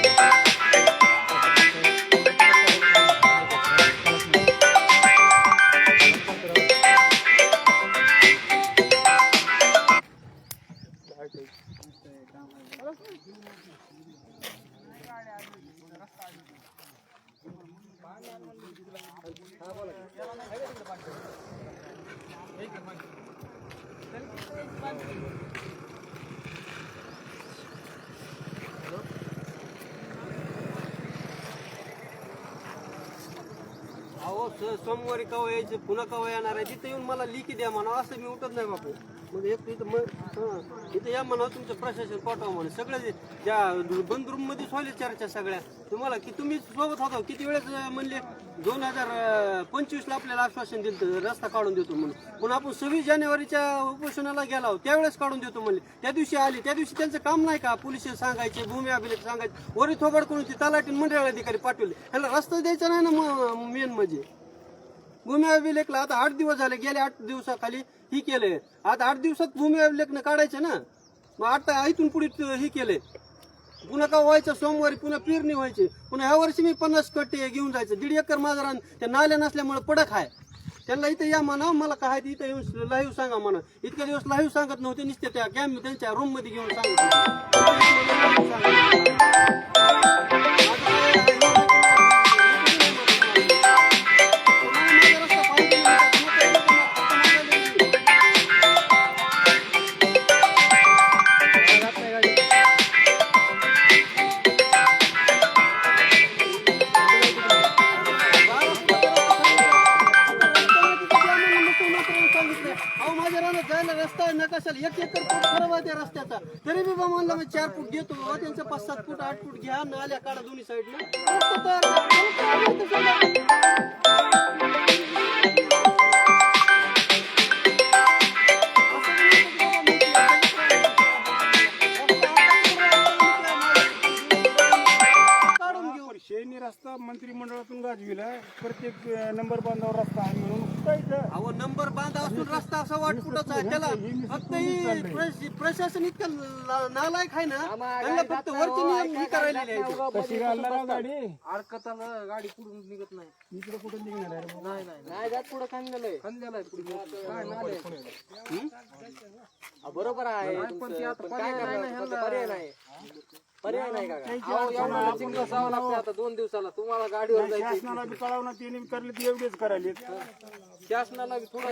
अहो सोमवारी कवा यायचे पुन्हा कवा येणार आहे तिथे येऊन मला लिखी द्या म्हणा असं मी उठत नाही बापू मग एक इथं इथं या म्हणा तुमचं प्रशासन पाठवा म्हणा सगळं ज्या बंद रूम मध्ये व्हायला चर्चा सगळ्या तुम्हाला की तुम्ही सोबत होता किती वेळेस म्हणले 2025ला आपल्याला आश्वासन दिलं रस्ता काढून देतो म्हणून पण आपण 26 जानेवारीच्या उपोषणाला गेलो त्यावेळेस काढून देतो म्हणले त्या दिवशी आले त्या दिवशी त्यांचं काम नाही का पोलीस सांगायचे भूमी अभिलेख सांगायचे वरी थोबड करून ती तलाठी मंडळ अधिकारी पाठवले ह्याला रस्ता द्यायचा नाही ना मेन म्हणजे भूमी अभिलेखला आता 8 दिवस झाले गेल्या 8 दिवसाखाली ही केलंय आता 8 दिवसात भूमी अभिलेखनं काढायचं ना मग आता इथून पुढे ही केलंय पुन्हा का व्हायचं सोमवारी पुन्हा पेरणी व्हायची पुन्हा ह्या वर्षी मी 50 कट्टे घेऊन जायचं 1.5 एकर माझा रान त्या नाल्या नसल्यामुळे पडक आहे त्यांना इथं या म्हणा मला काय इथं येऊन लाईव्ह सांगा म्हणा इतके दिवस लाईव्ह सांगत नव्हते नुसते त्या त्यांच्या रूम मध्ये घेऊन रस्ता नकाशाला 1 एकर फूट खराब आहे त्या रस्त्याचा तरी मी म्हणलं मी 4 फूट देतो त्यांचं 5-7 फूट 8 फूट घ्या नाल्या काढा दोन्ही साईडला शेनी रस्ता मंत्रिमंडळातून गाजविला प्रत्येक नंबर बांधावर रस्ता आहे म्हणून अहो नंबर बांधा असून रस्ता असा 8 फुटाचा आहे त्याला फक्त ही प्रशासन इतकं नालायक आहे ना त्यांना फक्त वरचे नियम ही करायला कशी घालणार गाडी अडकताना गाडी कुठून निघत नाही इकडे कुठे निघणार आहे नाही नाही नाही जात पुढे खांदलंय काय नाही बरोबर आहे पण ते आता पर्याय नाही पर्याय नाही का एवढा चिंता जावं लागतं आता 2 दिवसाला तुम्हाला गाडीवर जायचं शासनाला बी कळवणार त्यांनी करले ते एवढेच करायले शासनाला बी थोडं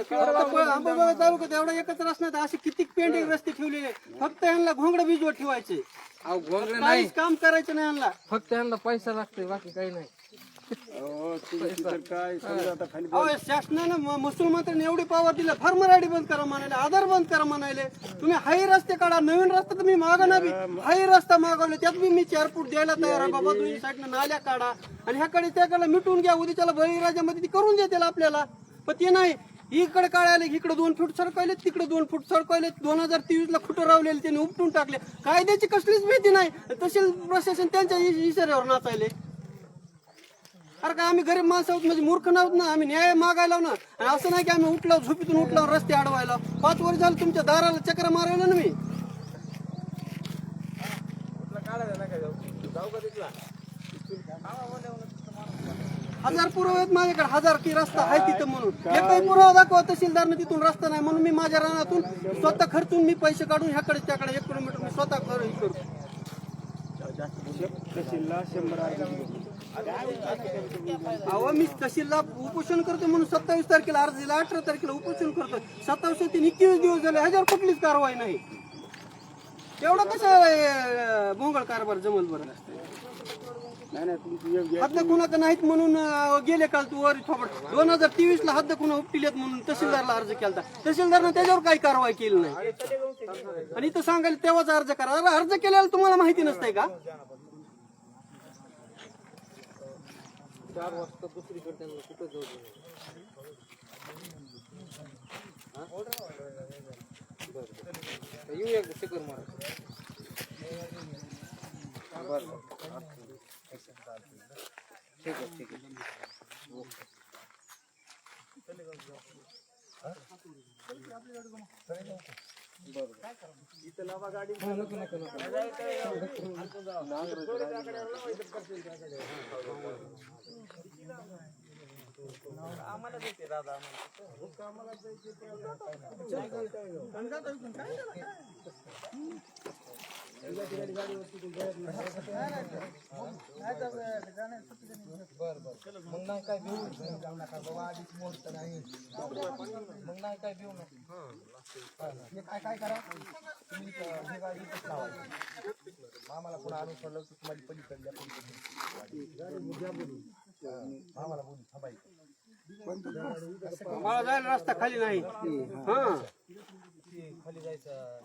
अंबाबाई तालुक्यात एवढा एकच रस्ता नाही असे किती पेंडिंग रस्ते ठेवलेले फक्त यांना घोंगडं भिजवत ठेवायचे अहो घोंगडे नाही काहीच काम करायचं नाही यांना फक्त यांना पैसा लागतोय बाकी काही नाही काय समजा आता खाली अहो शासनानं महसूल मंत्र्यांनी एवढी पावर दिला फार्मर आयडी बंद करा म्हणाले आधार बंद करा म्हणाले तुम्ही हाही रस्ते काढा नवीन रस्ता तुम्ही मागा ना बी हाही रस्ता मागवले त्यात बी मी 4 फूट द्यायला तयार आहे बाबा तुम्ही साईडनं नाल्या काढा आणि ह्याकडे त्याकडे मिटून घ्या उद्याच्याला बळीराजामध्ये ती करून देतील आपल्याला पण ते नाही इकडे काढायला इकडे 2 फूट सरकवले तिकडे 2 फूट सरकवले 2023ला खुटं रावलेले त्यांनी उपटून टाकले कायद्याची कसलीच भीती नाही तहसील प्रशासन त्यांच्या इशाऱ्यावर नाचायले अरे का आम्ही गरीब माणसं आहोत म्हणजे मूर्ख नव्हत ना आम्ही न्याय मागायला ना आणि असं नाही की आम्ही उठलो झोपीतून उठलो रस्ते अडवायला 5 वर्ष झालं तुमच्या दाराला चक्र मारायला ना मी हजार पुरावे आहेत माझ्याकडे 1000 की रस्ता आहे तिथं म्हणून एकही पुरावा दाखवा तहसीलदारने तिथून रस्ता नाही म्हणून मी माझ्या रानातून स्वतः खर्चून मी पैसे काढून ह्याकडे त्याकडे 1 किलोमीटर मी स्वतः करू तहसीलला 100 अहो मी तहसीलला उपोषण करतो म्हणून 27 तारखेला अर्ज दिला 18 तारखेला उपोषण करतो 27 ते 21 दिवस झाले ह्याच्यावर कुठलीच कारवाई नाही एवढा कसा भोंगळ कारभार जमल बरं हद्द कुणाचा नाहीत म्हणून गेले काल तू वर थोबड 2023ला हद्द कुणा उपटिलेत म्हणून तहसीलदारला अर्ज केला तहसीलदारनं त्याच्यावर काही कारवाई केली नाही आणि इथं सांगायला तेव्हाच अर्ज करा अर्ज केलेला तुम्हाला माहिती नसतंय का 4 वाजता दुसरीकडे त्यांना कुठं जाऊ येऊ एक चक्कर मारा ठीक आहे ठीक आहे आम्हाला देते दादा मग नाही काय घेऊ जाऊ नका बाबा आधीच मोठत नाही मग नाही काय घेऊ नका हे काय करा तुम्ही ही गाडी इथंच लावायची आम्हाला पुन्हा आणून सोडलं की तुम्हाला पलीकडल्या आम्हाला बोलू थांबायचं मला जायला रस्ता खाली नाही हा खाली जायचं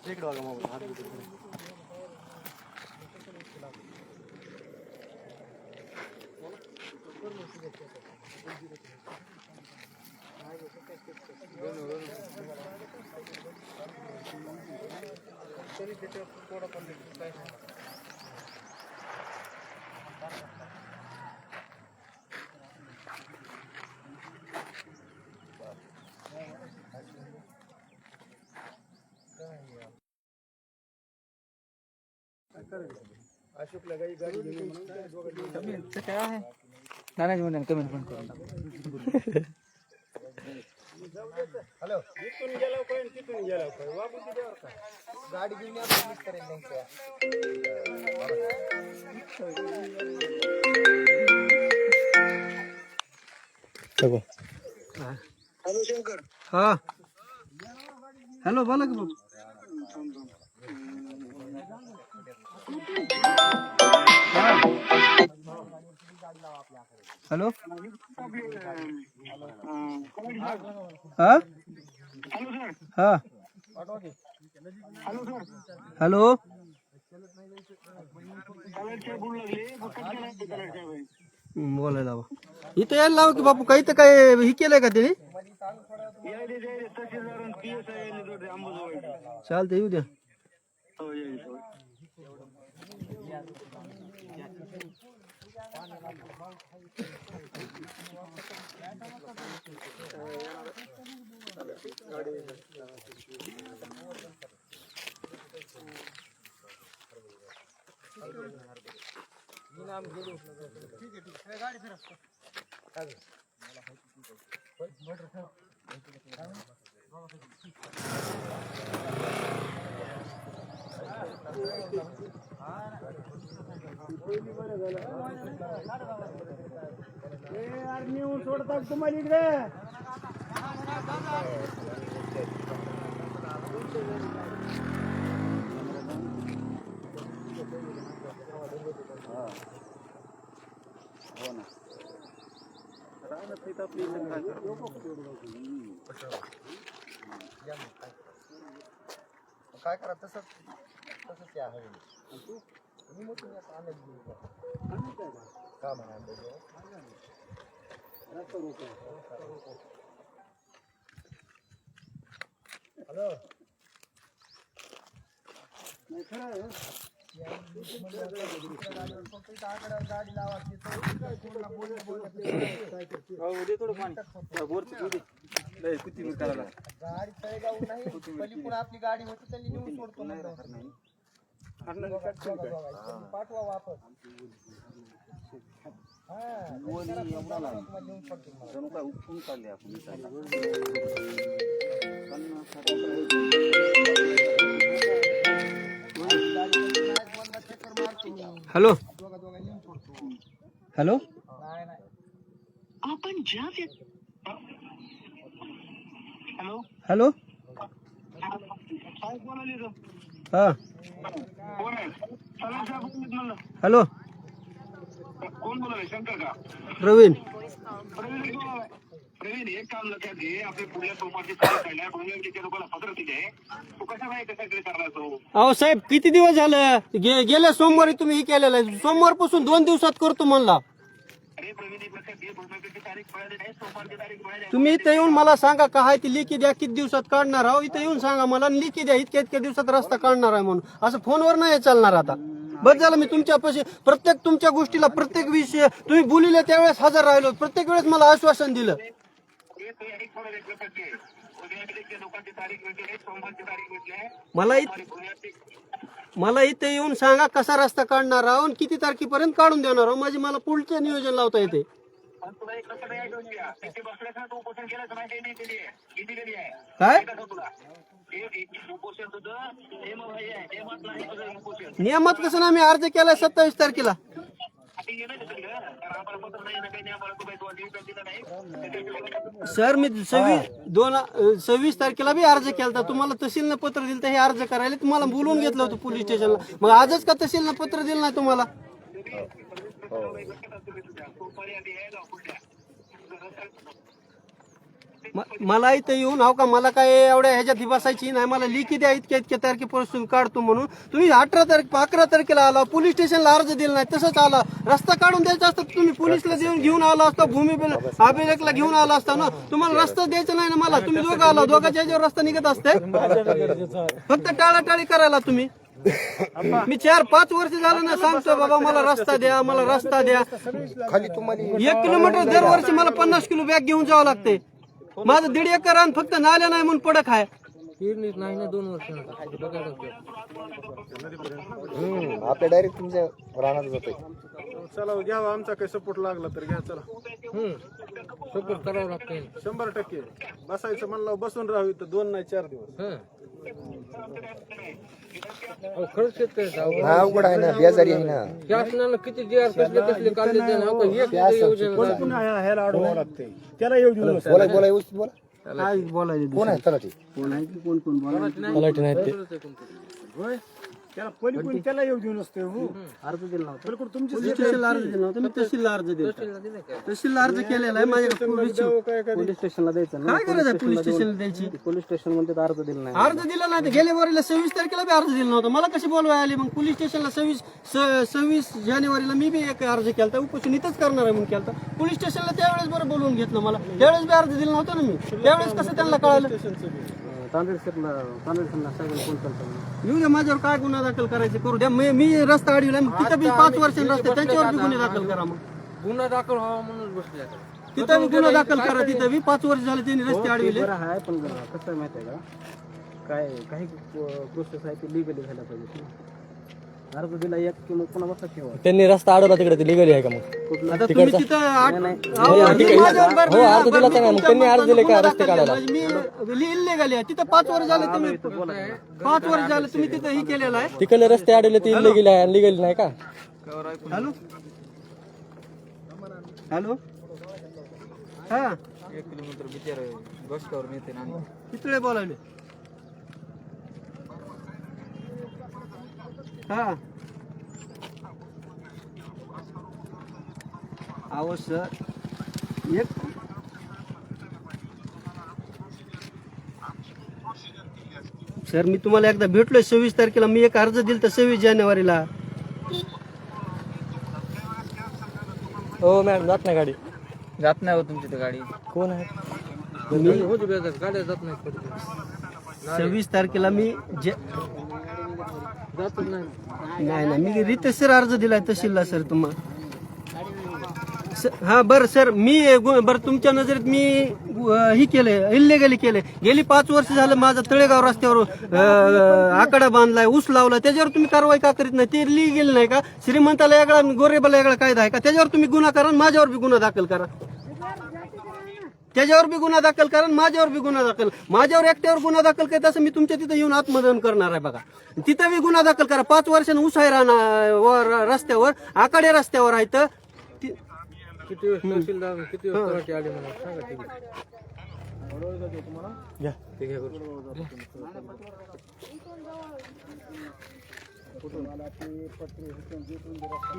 इकडे बघा मोबाईल हात बिलकुल. अशोकला गाडी घेऊन काय आहे नानाजी म्हणून कमेंट पण करून टाका. हॅलो इथून गेलो काय तिथून गेलो काय बाबू तिथे का गाडी घेऊन या मिस करेल त्यांच्या हॅलो शंकर हा हॅलो बोला की बाबू हॅलो हा हा हॅलो बोलायला बा इथं यायला लावा की बापू काही तर काय हे केलंय का त्याने चालतं येऊ द्या नेऊन सोडतात तुम्हाला इकडे काय करा तसंच तसंच आहे तुम्ही मग तुम्ही असं आनंद घेऊ का म्हणा हॅलो गाडी लावा गाडी तळेगाव नाही पलीकडून आपली गाडी होती त्यांनी नेऊन सोडतो पाठवा वापस हॅलो हॅलो आपण ज्या हॅलो हा हॅलो कोण बोलाय शंकर का प्रवीण प्रवीण एक काम लक्षात घे, आपले पुढल्या सोमवारची तारीख आहे, पुढल्या लोकांना पत्र दिले, तू कशा नाही कशाकडे करणार तो? अहो साहेब किती दिवस झालं गेल्या सोमवारी तुम्ही हे केलेलं आहे, सोमवारपासून 2 दिवसात करतो म्हणला. अरे प्रवीण एक लक्षात घे, पुढल्याची तारीख पळाली नाही, सोमवारची तारीख पळाली. तुम्ही इथं येऊन मला सांगा काय ती लिखी द्या, किती दिवसात काढणार आहो, इथं येऊन सांगा मला लिखी द्या, इतक्या दिवसात रस्ता काढणार आहे म्हणून. असं फोनवर नाही चालणार. आता बस झालं, मी तुमच्यापाशी प्रत्येक तुमच्या गोष्टीला प्रत्येक विषय तुम्ही बोलिले त्यावेळेस हजर राहिलो, प्रत्येक वेळेस मला आश्वासन दिलं. लोकांची तारीख भेटली, सोमवारची तारीख भेटली. मला इथे येऊन सांगा कसा रस्ता काढणार आहो आणि किती तारखेपर्यंत काढून देणार आहो, माझी मला पुढचे नियोजन लावता येते. तुला एक लक्षात आहे तिथे बसल्यास ना, तू उपोषण केलं तर माहिती नाही किती केली आहे काय तुला उपोषण तुझं नियमात नाही तुझं उपोषण. नियमात कसं ना, मी अर्ज केलाय 27 तारखेला. सर मी 26 तारखेला बी अर्ज केला, तुम्हाला तहसीलनं पत्र दिलं तर हे अर्ज करायला तुम्हाला बोलवून घेतलं होतं पोलीस स्टेशनला. मग आजच का तहसीलनं पत्र दिलं नाही तुम्हाला? मला इथं येऊन हो का, मला काय एवढ्या ह्याच्यात बसायची नाही, मला लिखी द्या इतक्या तारखेपासून काढतो म्हणून. तुम्ही 11 तारखेला आला, पोलीस स्टेशनला अर्ज दिला नाही, तसंच आला. रस्ता काढून द्यायचा असता तुम्ही पोलीसला घेऊन आला असता, भूमी अभिलेखला घेऊन आला असता ना. तुम्हाला रस्ता द्यायचा नाही ना मला, तुम्ही दोघं आला, दोघांच्या ह्याच्यावर रस्ता निघत असते. फक्त टाळाटाळी करायला तुम्ही. मी 4-5 वर्ष झालं ना सांगतो बाबा मला रस्ता द्या, मला रस्ता द्या. 1 किलोमीटर दरवर्षी मला 50 किलो बॅग घेऊन जावं लागते. माझं 1.5 एकर रान फक्त नाल्या नाही म्हणून पडक आहे. नाही ना 2 वर्ष आपल्या डायरेक्ट तुमच्या रानात जातोय. चला घ्यावा, आमचा काही सपोर्ट लागला तर घ्या. चला सपोर्ट करावं लागतं 100%. बसायचं म्हणलं बसून राहू इथं 2 नाही 4 दिवस. खरंच शेतकरी अवघड आहे ना, बेजारी आहे ना. शासनानं किती जे कसले काढले ह्याला अडवावं लागते, त्याला येऊ देऊ नका. बोला व्यवस्थित बोला. काय बोलायचं? कोण आहे चला ते? कोण आहे की कोण बोलायचं? होय, त्याला पलीकडून त्याला येऊ देऊ नसते. अर्ज दिला नव्हता, पलीकडून तुमची पोलीस स्टेशनला अर्ज दिला नव्हता, मी तहसीलला अर्ज दिला. तहसीलला अर्ज केलेला आहे माझ्याकडे. पोलीस स्टेशनला द्यायचं ना, काय करायचं पोलीस स्टेशनला द्यायची? पोलीस स्टेशन मध्ये अर्ज दिला नाही. अर्ज दिला नाही तर गेल्या वारीला 26 तारखेला बी अर्ज दिला नव्हता. मला कशी बोलवाय आली मग पोलीस स्टेशनला? 26 जानेवारीला मी बी एक अर्ज केला, उपोषण इथंच करणार आहे म्हणून केला. पोलीस स्टेशनला त्यावेळेस बरं बोलवून घेतलं मला, त्यावेळेस बी अर्ज दिला नव्हता ना मी. त्यावेळेस कसं त्यांना कळालं? तांदळसरला साहेब फोन करतो. येऊ द्या, माझ्यावर काय गुन्हा दाखल करायचे करू द्या. मी रस्ता अडविला, तिथं बी 5 वर्षांनी रस्ते, त्यांच्यावर बी गुन्हे दाखल करा. मग गुन्हा दाखल व्हावा म्हणून बसले. तिथं बी गुन्हा दाखल करा. तिथं बी 5 वर्ष झाले त्यांनी रस्ते अडविले. बरं आहे, पण कसं आहे माहिती आहे का, काय काही प्रोसेस आहे ते लिगली झाल्या पाहिजे. अर्ज दिला एक की मग पुन्हा बसा ठेवा. त्यांनी रस्ता अडवला तिकडे, ते लिगली आहे का मग? आता तुम्ही तिथं अर्ज दिला का नाही? मग त्यांनी अर्ज दिले का रस्ते काढायला? मी इल्लेगल आहे तिथं. 5 वर्ष झाले तुम्ही, 5 वर्ष झाले तुम्ही तिथं ही केलेलं आहे. तिकडले रस्ते अडवले ते इलिगल आहे आणि लिगल नाही का? हॅलो हॅलो, हा 1 किलोमीटर बिचार बस करून येते ना. किती बोलावले? हा अहो सर, सर मी तुम्हाला एकदा भेटलोय 26 तारखेला. मी एक अर्ज दिला तर 26 जानेवारीला. हो मॅडम, जात नाही गाडी. जात नाही हो तुमची गाडी. कोण आहे? गाड्या जात नाही 26 तारखेला मी जात नाही मी रितसर अर्ज दिलाय तहसीलला सर तुम्हाला. हा बरं सर, मी बरं तुमच्या नजरेत मी ही केले, इल्लेगली केले. गेली 5 वर्ष झालं माझा तळेगाव रस्त्यावर आकडा बांधलाय, ऊस लावलाय. त्याच्यावर तुम्ही कारवाई का करीत नाही? ते लिगल नाही का? श्रीमंताला वेगळा गोरेबाला वेगळा कायदा आहे का? त्याच्यावर तुम्ही गुन्हा करा, माझ्यावर बी गुन्हा दाखल करा. त्याच्यावर बी गुन्हा दाखल करा, माझ्यावर बी गुन्हा दाखल. माझ्यावर एकट्यावर गुन्हा दाखल करत असं मी तुमच्या तिथं येऊन आत्मदहन करणार आहे बघा. तिथं बी गुन्हा दाखल करा. 5 वर्षांनी ऊस आहे राहणार रस्त्यावर, आकडे रस्त्यावर आहेत. किती वेळ तहसीलदार किती वेळ आले मला सांगा. ठीक आहे.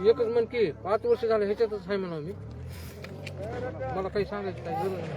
एकच म्हण की 5 वर्ष झाले ह्याच्यातच आहे म्हणा मी. मला काही सांगायचं काही गरज नाही.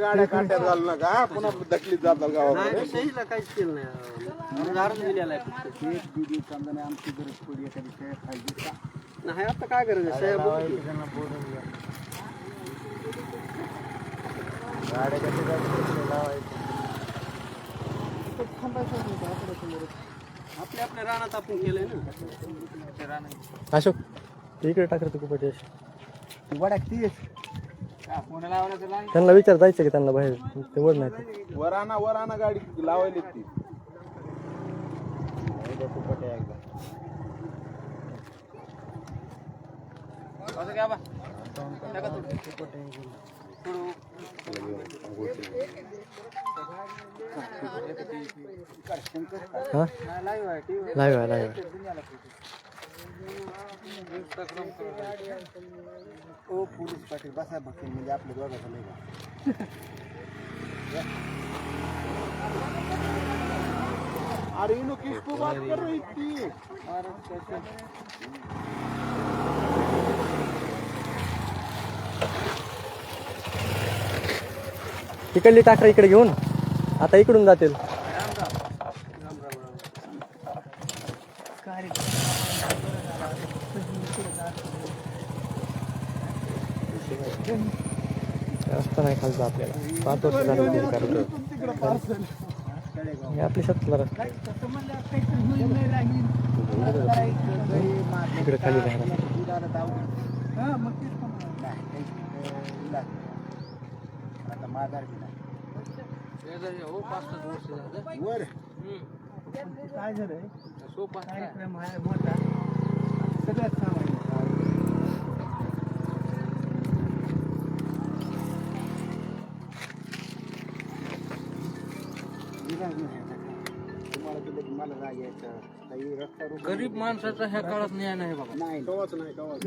गाड्या काट्यात घालू नका पुन्हा दखलीत जातात गावाकडे नाही सहीला काहीच केलं नाही अर्ज दिलेला आहे फक्त. आमची गरज पडली एखादी काय पाहिजे का? नाही आता काय गरज आहे साहेब बघू की. गाड्या कशी आपल्या आपल्या रानात आपण केलंय ना. अशोक इकडे टाकत खूप त्यांना विचार जायचं की त्यांना बाहेर ते वर नाही वराना गाडी लावायली ती हा लाईव्ह आहे. ओ पोलीस पाटील बसा बघते म्हणजे आपल्या दोघांचं नाही का? अरे इनो किसको बात कर रही थी तिकडली टाकरा इकडे घेऊन आता इकडून जातील. रस्ता नाही खालचा आपल्याला 5 वर्ष झाली हे आपली सत्तर इकडे खाली राहणार. आता माघार वर काय झालंय कार्यक्रम आहे मोठा सगळ्यात सामान्य तुम्हाला दिलं की मला राग यायचा काही रस्ता गरीब माणसाचा ह्या काळात न्याय नाही बाबा. नाही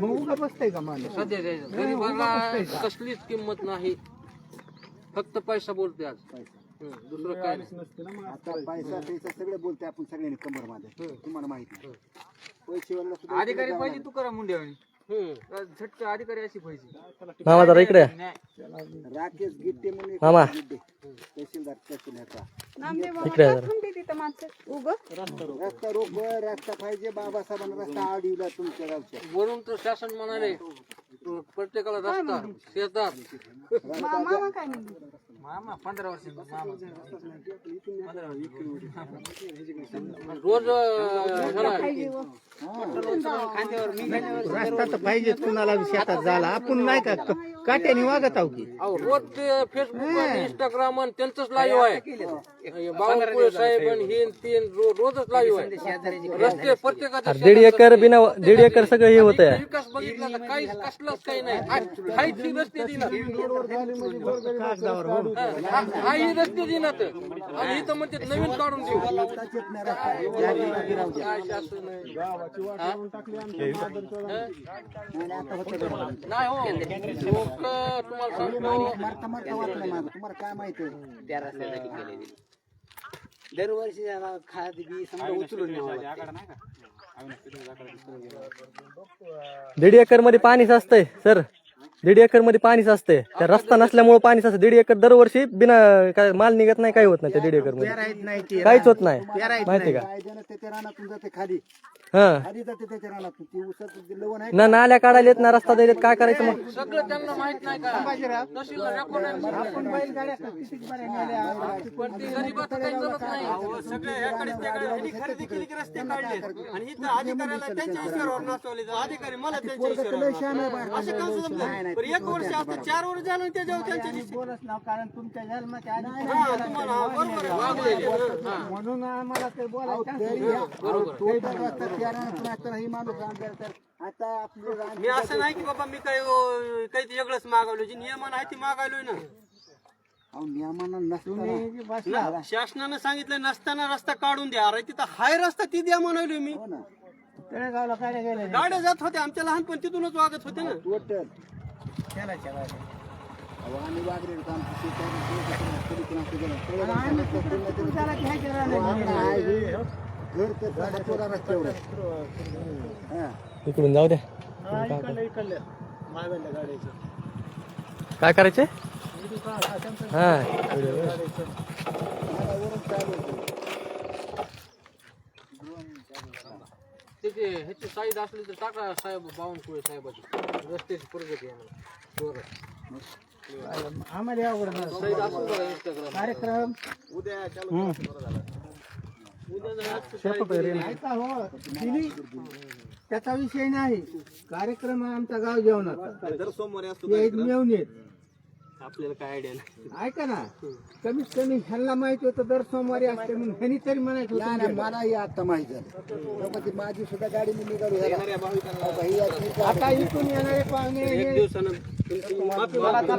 मग उगा बसतंय का माणूस सध्या गरीबाला कसलीच किंमत नाही. फक्त पैसा बोलते आज. दुसरं काय नाही. आता पैसा सगळं बोलतोय आपण सगळ्यांनी कमर मध्ये तुम्हाला माहिती नाही पैसेवाला सुद्धा अधिकारी पाहिजे तू करा मुंड्यावानी. झटक अधिकारी अशी पाहिजे. मामा जरा इकडे राकेश गिट्टे म्हणून एक मामा तहसीलदार तहसीलचा इकडे जरा रस्ता रोक रस्ता पाहिजे बाबासाहेबांना रस्ता आवडीला तुमच्या गावच्या वरून तर शासन म्हणाले प्रत्येकाला रस्ता शेतात. मामा 15 वर्ष रोज रस्ता तर पाहिजे कुणाला शेतात झाला आपण नाही का काट्याने वागत आहो की रोज ते फेसबुक आणि इंस्टाग्राम आणि त्यांचंच लाईव्ह आहे. बावनकुळे साहेब आणि हे तीन रोजच लाईव्ह आहे. रस्ते प्रत्येकाच्या 1.5 एकर सगळं हे होत आहे. विकास बघितला तर काही कसलाच काही नाही. हाही रस्ते दिनात हाही रस्ते दिनात आणि इथं म्हणते नवीन काढून देऊ. काय शासन आहे. नाही हो लोक तुम्हाला सांगतो मारता मारता वाटलं माझं तुम्हाला काय माहिती त्या रस्त्यासाठी दरवर्षी खात बी समजा उचलून न्यावं लागतं. 1.5 एकर मध्ये पाणी साचतंय सर. 1.5 एकर मध्ये पाणी साचतंय. त्या रस्ता नसल्यामुळे पाणी साचतं. 1.5 एकर दरवर्षी बिना काय माल निघत नाही काही होत नाही त्या 1.5 एकर मध्ये पेरायत नाही ते काहीच होत नाही माहिती का. काय जण ते रानातून जाते खाली हा आधी जाते त्याच्या रानात ती ऊसाचं लवण आहे ना नाल्या काढायला येत ना रस्ता द्यायला काय करायचं मग सगळं त्यांना माहित नाही का तहसीलला रेकॉर्ड आहे. आपण बैलगाड्या किती बऱ्या नेल्या पण ते गरीबाचं काही जमत नाही. अहो, सगळे ह्याकडे त्याकडे ह्यांनी खरेदी केली की रस्ते काढले आणि इथं अधिकाऱ्याला त्यांच्या इशाऱ्यावर नाचवले अधिकारी मला त्यांच्या इशाऱ्यावर नाचवले. असं कसं जमलं? बरं, 1 वर्ष आता 4 वर्ष झालं आणि त्याच्यावर त्यांच्या बोलच नाव कारण तुमच्या जन्माच्या आधी हा, तुम्हाला हा, बरोबर आहे. म्हणून आम्हाला ते बोलायचं आता आपले रान मी असं नाही की बाबा मी काही काही वेगळंच मागवलं जी नियमन आहे ती मागायलोय ना. नियमांना नसताना ना, शासनानं सांगितलं नसताना रस्ता काढून द्या. अरे तिथं हाय रस्ता ती द्या म्हणालोय मी. तळेगावला काय गेले गाड्या जात होत्या आमच्या लहानपण तिथूनच वागत होते ना. टोटल त्याला आणि वागरे इकडून जाऊ द्या इकडले मागल्या गाडीचं काय करायचे हा त्याचे ह्याची साईड असली तर टाका साहेब बावनकुळे साहेबाची रस्त्याची प्रगती आहे म्हणून. आम्हाला आवड साईड असू बघा इंस्टाग्राम. कार्यक्रम ऐका हो तिन्ही त्याचा विषय नाही. कार्यक्रम आहे आमचा गाव जेवणाचा सोमवारी असतो ते एक मिळून येत आपल्याला काय आयडिया नाही. ऐका ना कमीत कमी ह्यांना माहिती होतं दर सोमवारी असते म्हणून ह्यांनी तरी म्हणायचं होतं नाही मलाही आता माहित झालं ती माझी सुद्धा गाडी मी निघालो आता इथून येणारे पाहुणे एक हे दिवसानं माफी मागतो.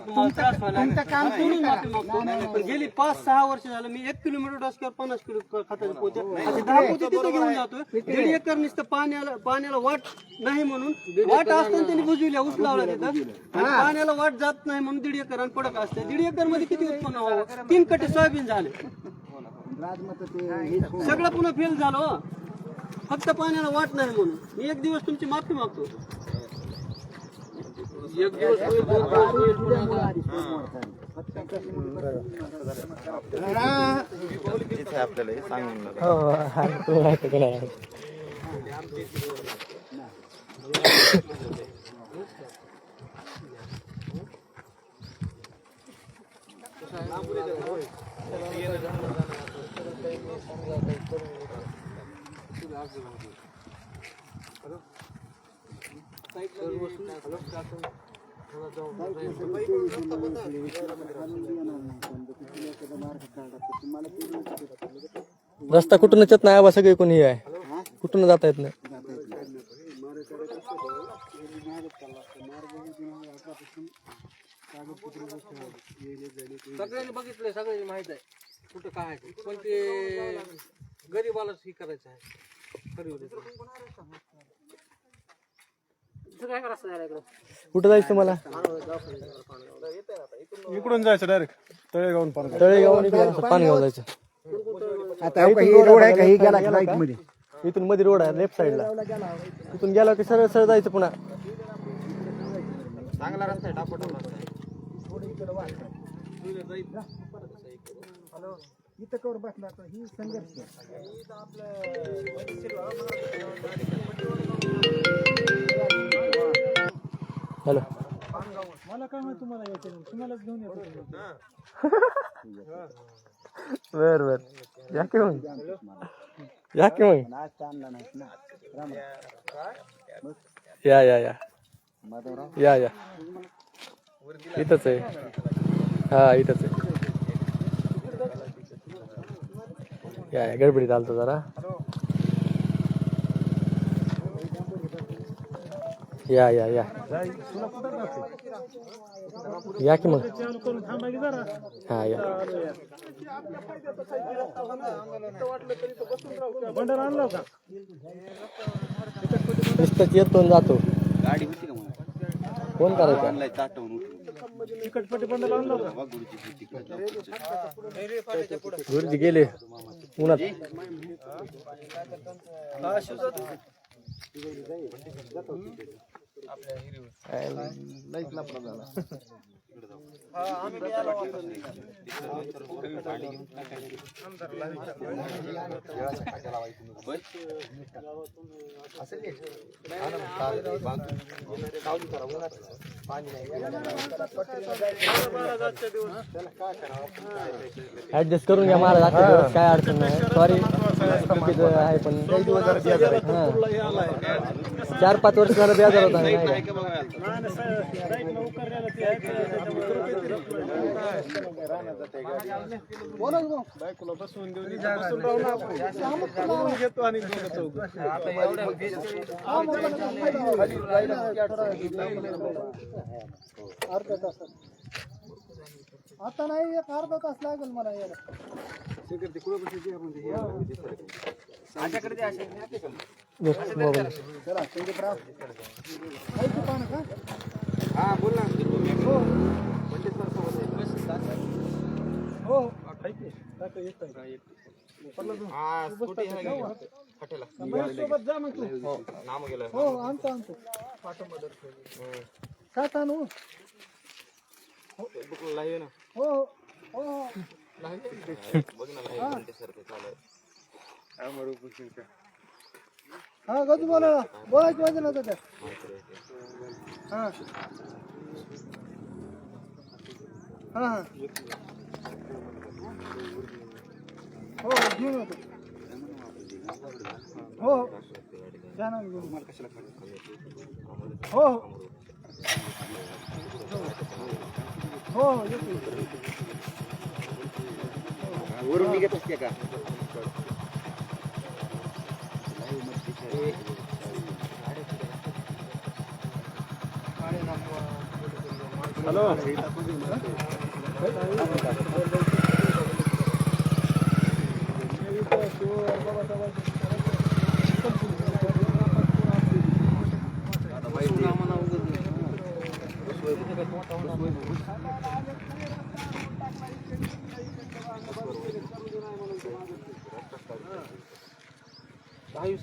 तुमचं काम तुम्ही करा. माफी मागतो. पण गेली 5-6 वर्ष झालं मी 1 किलोमीटर डोसक्यावर 50 किलो खताचे पोते असे 10 पोते तिथे घेऊन जातो. 1.5 एकर नुसतं पाण्याला वाट नाही म्हणून वाट असताना त्यांनी बुजविल्या ऊस लावला तिथं आणि पाण्याला वाट जात नाही म्हणून 1.5 एकर आणि पडक असते. 1.5 एकर मध्ये किती उत्पन्न व्हावं? 3 कट्टे सोयाबीन झाले. राजमत ते सगळं पुन्हा फेल झालं हो. फक्त पाण्याला वाट नाही म्हणून. मी 1 दिवस तुमची माफी मागतो. एक दिवस होईल, 2 दिवस होईल, पुन्हा आता. आपल्याला हे सांगून रस्ता कुठूनच येत नाही आबा सगळे कोणी आहे कुठून जाता येत नाही सगळ्यांनी बघितलंय सगळ्यांनी माहित आहे कुठं काय आहे ते. पण ते गरीबालाच हे करायचं आहे. खरी होती. काय करायचं आहे इकडं? कुठं जायचं तुम्हाला इकडून जायचं डायरेक्ट तळेगावून पार तळेगाव पानगाव जायचं आता रोड आहे काही गेला राईट मध्ये इथून मध्ये रोड आहे लेफ्ट साईडला इथून गेला की सरळ सरळ जायचं पुन्हा चांगला रस्ता आहे टापटून इथं कवर बसला तर ही संघर्ष हॅलो मला काय माहिती तुम्हाला यायचं नाही. तुम्हालाच घेऊन येतो बर बर या की मग या की मग आज चांगला नाही ना या या या या या इथंच आहे हा इथंच आहे या गडबडीत आलतो जरा या या या या की मग हा या बंडल आणलं का नुसतंच येतो आणि जातो गाडी होती का मग कोण करायचं आणलाय ताटवून तिकटपट्टी बंडल आणलं का गुरुजी गेले उन्हात लईच लफडा झाला ऍडजस्ट करून घ्या महाराज आजच्या दिवस काय अडचण नाही सॉरी चुकीचं आहे पण 4-5 वर्ष झालं बेजार होता नाही बायकोला बसवून देऊन बसून राहू ना आपण घेतो आणि अर्धा तास आता नाही एक अर्धा तास लागेल मला यायला हो सोबत जा मग तू हो आणतो सात आणू हो हो हा गजू बोलायची वाजन होतं त्या हा हा हा हो घेऊन येतो हो जाणार घेऊन हो हो येतो वरून निघत असते का हॅलो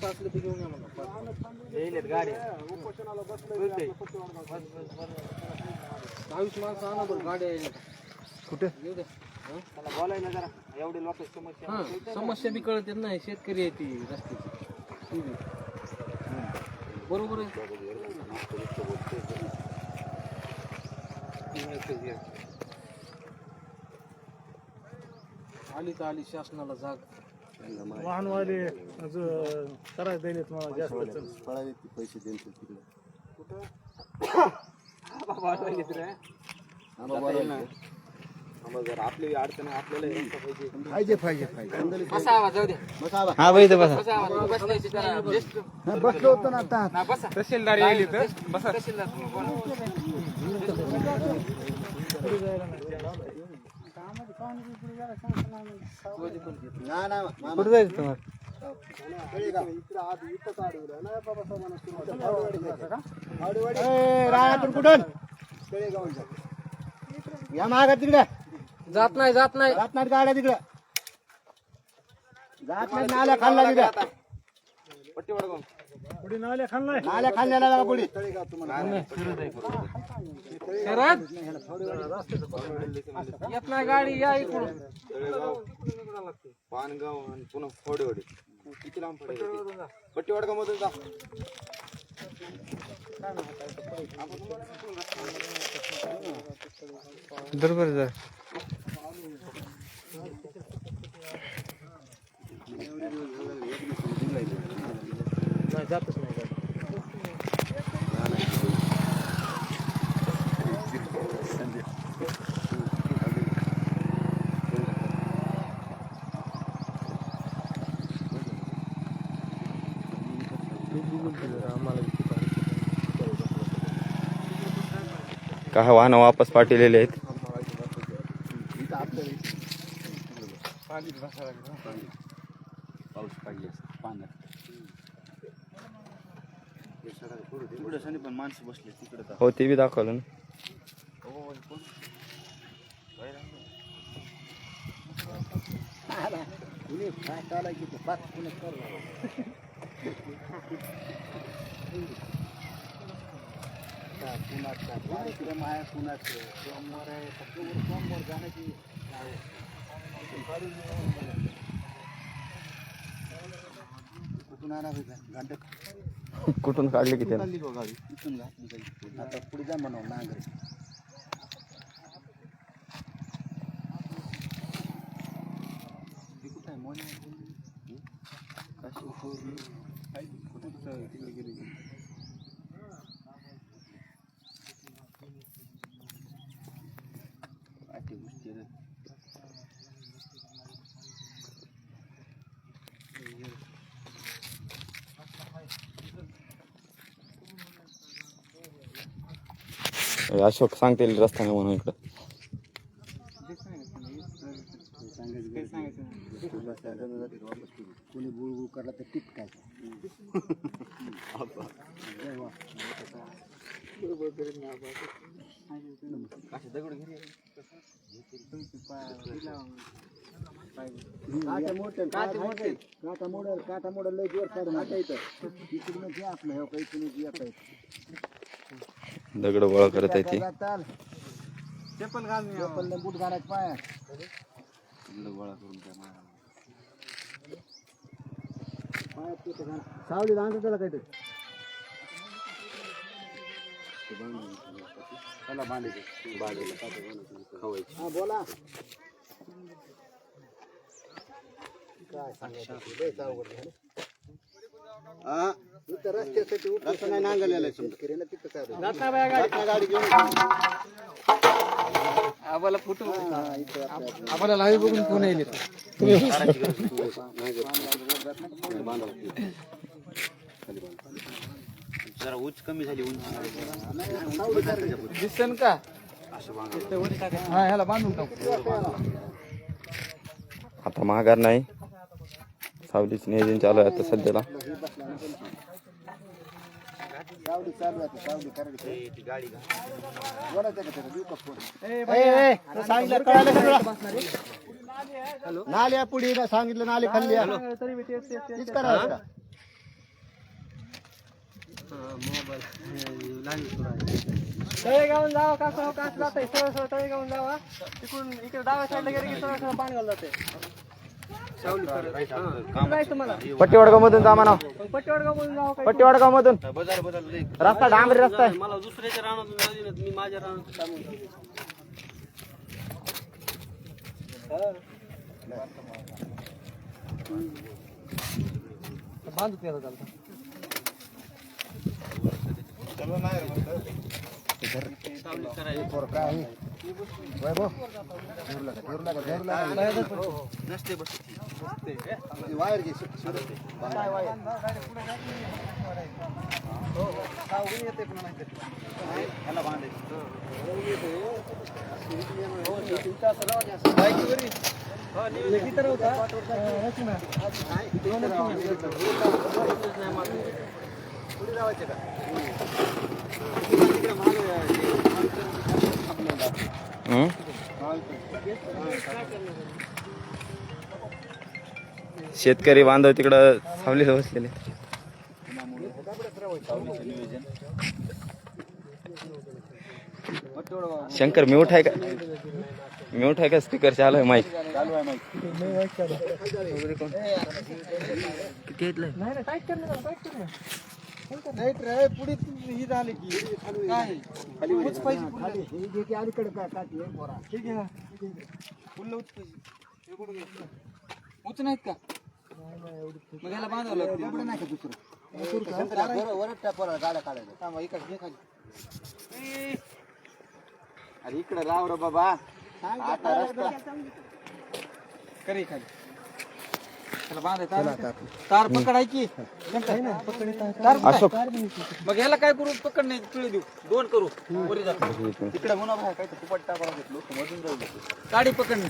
असले ते घेऊन गाडी 22 माणसं आणा बरं गाड्या कुठे मला बोलायला जरा एवढे लोक समस्या बी कळत नाही शेतकरी आहे ती रस्त्याची बरोबर आहे आली तर आली शासनाला जाग वाहनवाले करायला दिले तुम्हाला जास्त पैसे द्यायचे तिकडे जर आपली अडचण आपल्याला पाहिजे हा बाई इथं बसा बसलो होतो ना आता तहसीलदार येईल कुठं जायचं तुम्हाला कुठून या मागा तिकडे जात नाही गाड्या तिकडे जात नाही नाल्या खाल्ला तिकडे पुढे नाल्या खाल्लाय नाल्या खाल्ल्या पुढे येत नाही गाडी या इकडून पानगाव आणि पुन्हा फोडेवाडी किती लांब पडेल पट्टीवाडगा मधून जा बरोबर जा जातच नाही काय वाहन वापस पाठवलेले आहेत पाऊस पाहिजे पण माणसं बसले तिकडे हो ते बी दाखवलं ना कुठून काढले की त्याला आता पुढे जा म्हणा नांगर अशोक सांगतील रस्ता नाही म्हणून इकडं कोणी बुळबुळ करला तर टिप काय काटा मोडल लय जोर काढून आता इथं इकडून जे आपलं हे काही इकडून जे आता दगड गोळा करत आहे ती चप्पल घाल चप्पल बूट घालायचं पाया गोळा करून सावली बांधतो त्याला काहीतरी त्याला बांधायचं बाजूला हा बोला काय सांगायचं इथं रस्त्यासाठी रस्ता नाही नांगरलेला शेतकऱ्याला तिथं काय गाडी घेऊन आम्हाला फोटो आम्हाला लाईव्ह बघून फोन येईल जरा उंच कमी झाली उंच दिसन का हा ह्याला बांधून टाकू आता महागार नाही सावलीच नियोजन चालू आहे आता सध्याला सावली चालू आहे सावली करायची गाडी बोलायचं का त्याला देऊ का फोन सांगितलं कळालं सगळं नाल्या पुढे सांगितलं नाले खाल्ली तीच करायचं का तळेगावून जावा काका कास जाते सरळ सरळ तळेगावून जावा तिकडून इकडे डाव्या साईडला गेले की सरळ सरळ पाणी घालून जाते जायचं मला पट्टीवडगाव मधून जा म्हणा पट्टीवडगाव मधून जावं काय पट्टीवडगाव मधून रस्ता डांबरी रस्ता आहे मला दुसऱ्याच्या रानातून जाऊ दे ना, मी माझ्या रानात थांबून घेईन. बांधू केलं चालतं सावलीत करायची. वायर घे शेतकरी बांधव तिकडं सावलीला बसलेले शंकर म्यूट आहे का स्पीकर चालू आहे माईक किती पुढे ही झाली की अलीकडे काय काठी ठीक आहे उच नाहीत का मग ह्याला बांधावं लागतं नाही का दुसरं वरच टापर गाड्या काढायला इकडे खाली अरे इकडे राव रे बाबा आता रस्ता करी खाली त्याला बांधायचं तार पकडायची अशोक मग ह्याला काय करू पकड नाही पिळी देऊ दोन करू वरी जातो तिकडे म्हणा भाऊ काय फुपट टाकावं घेतलो मधून जाऊ गाडी पकडणे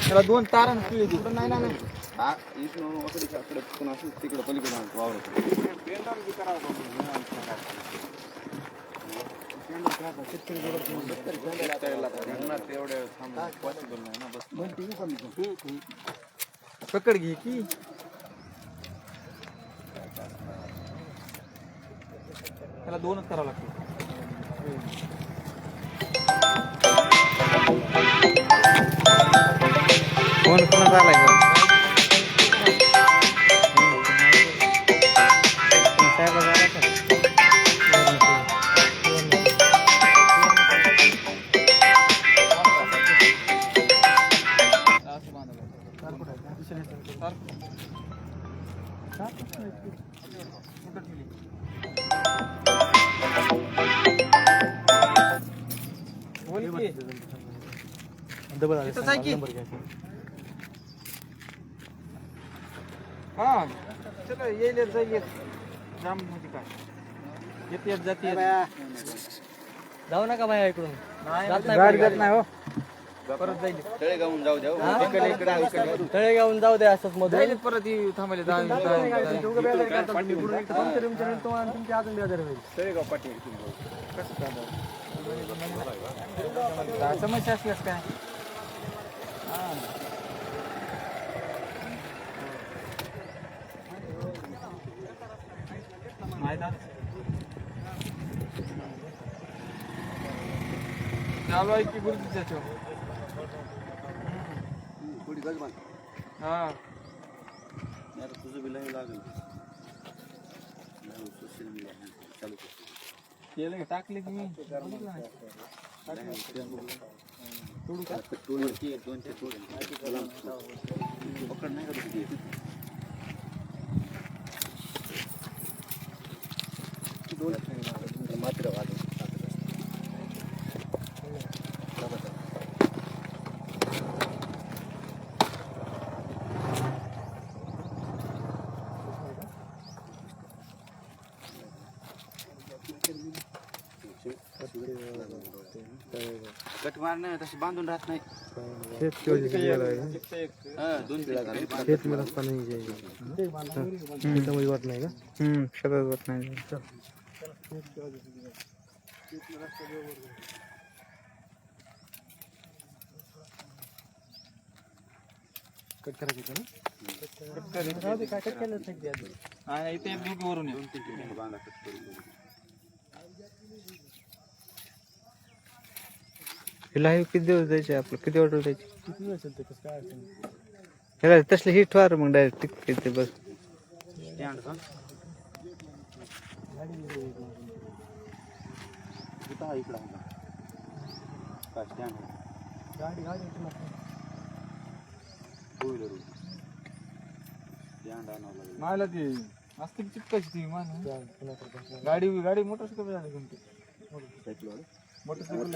त्याला दोन तार आणि पिळी देऊ नाही नाही हा इथून तिकडे पलीकडे वावर पकड घे की त्याला 2च करावं लागते. फोन कोणाचा आलाय का? साहेबाचा आला का? डबल आले नंबर घ्यायचा. हा चला येईल जाईल जाम म्हणजे काय येते जाते जाऊ नका बाया इकडून. जात नाही गाडी कोणी जात नाही हो परत जाईल तळेगावून जाऊ द्या हा? इकडे इकडे तळेगावून जाऊ दे असंच मधून. जाईल परत थांबले उगाच बेजार करता तुम्ही. पुढून इकडं पंक्चर बिंक्चर होईल तुम्हाला, तुमची अजून बेजार होईल. तळेगाव पाटील समस्या असल्यास काय चालू आहे की गुरुजी त्याच्यावर थोडी गज बांध हा आता तुझं बी लाईव्ह लागेल सोशल मीडिया चालू कर केलं टाकले की मी तोडू का दोन ते पकड नाही का तुझी मात्र वाजव कट मार नाही तशी बांधून राहत नाही दोन पिळा झाले शेतामध्ये वाट नाही का? शेतात वाट नाही. कट करायचं ना? काय कट केलं आणि इथे एक वरून बांधा कट करून लाईव्ह किती दिवस द्यायचे आपलं किती ऑर्डर द्यायची किती दिवस असेल ते कसं काय असेल ह्याला तसले हिट वार मग डायरेक्ट टिक ते बस स्टँड का इकडं काय स्टँड गाडी टू व्हीलर स्टँड आणावं लागेल मला ती असते की चिपकायची ती मान गाडी मोटरसायकल झाली कोणती सायकलवाले मोटरसायकल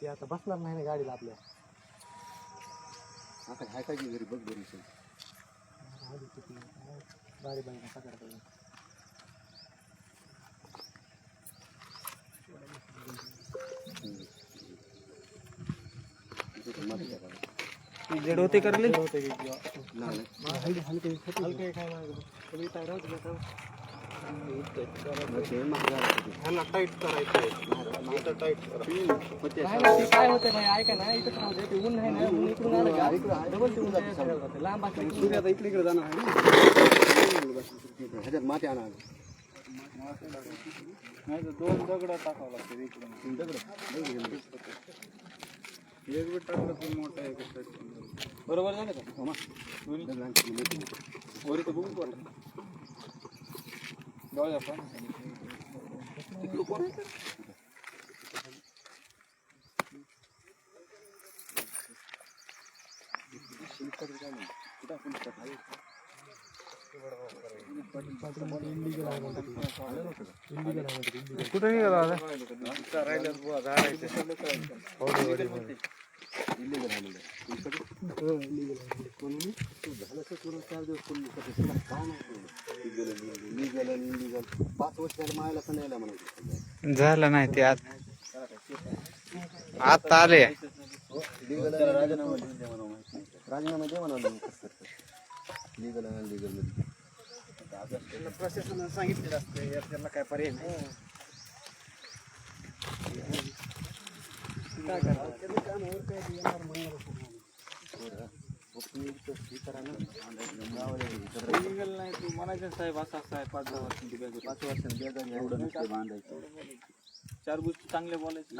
ते आता बसणार नाही ना गाडीला आपल्या आता हाय काय घरी बघ बरी गाडी बांधून सकाळ जड होते करले काय होतं भाई ऐका ना इथं राहू दे. ते ऊन आहे ना ऊन इकडून आलं का डबल ते ऊन लांब असलं की सूर्य आता इकडे इकडे जाणार आहे ना ह्याच्यात माती आणा नाही तर 2 दगड टाकावं लागतं इकडून दगड एक बी टाकलं तर मोठा आहे बरोबर झालं का वर तर बघू पडलं जाऊया पण कुठे निघाला झालं नाही ते आता आले राजीनामा दे म्हणा लिगल अनलिगल प्रशासनानं सांगितलेलं असतं आपल्याला काय पर्याय नाही काय करणार नाही तू म्हणायचं साहेब असं असं आहे 5-10 वर्षांची बॅग 5 वर्षांची बॅग एवढं नसते बांधायचं 4 गोष्टी चांगल्या बोलायचं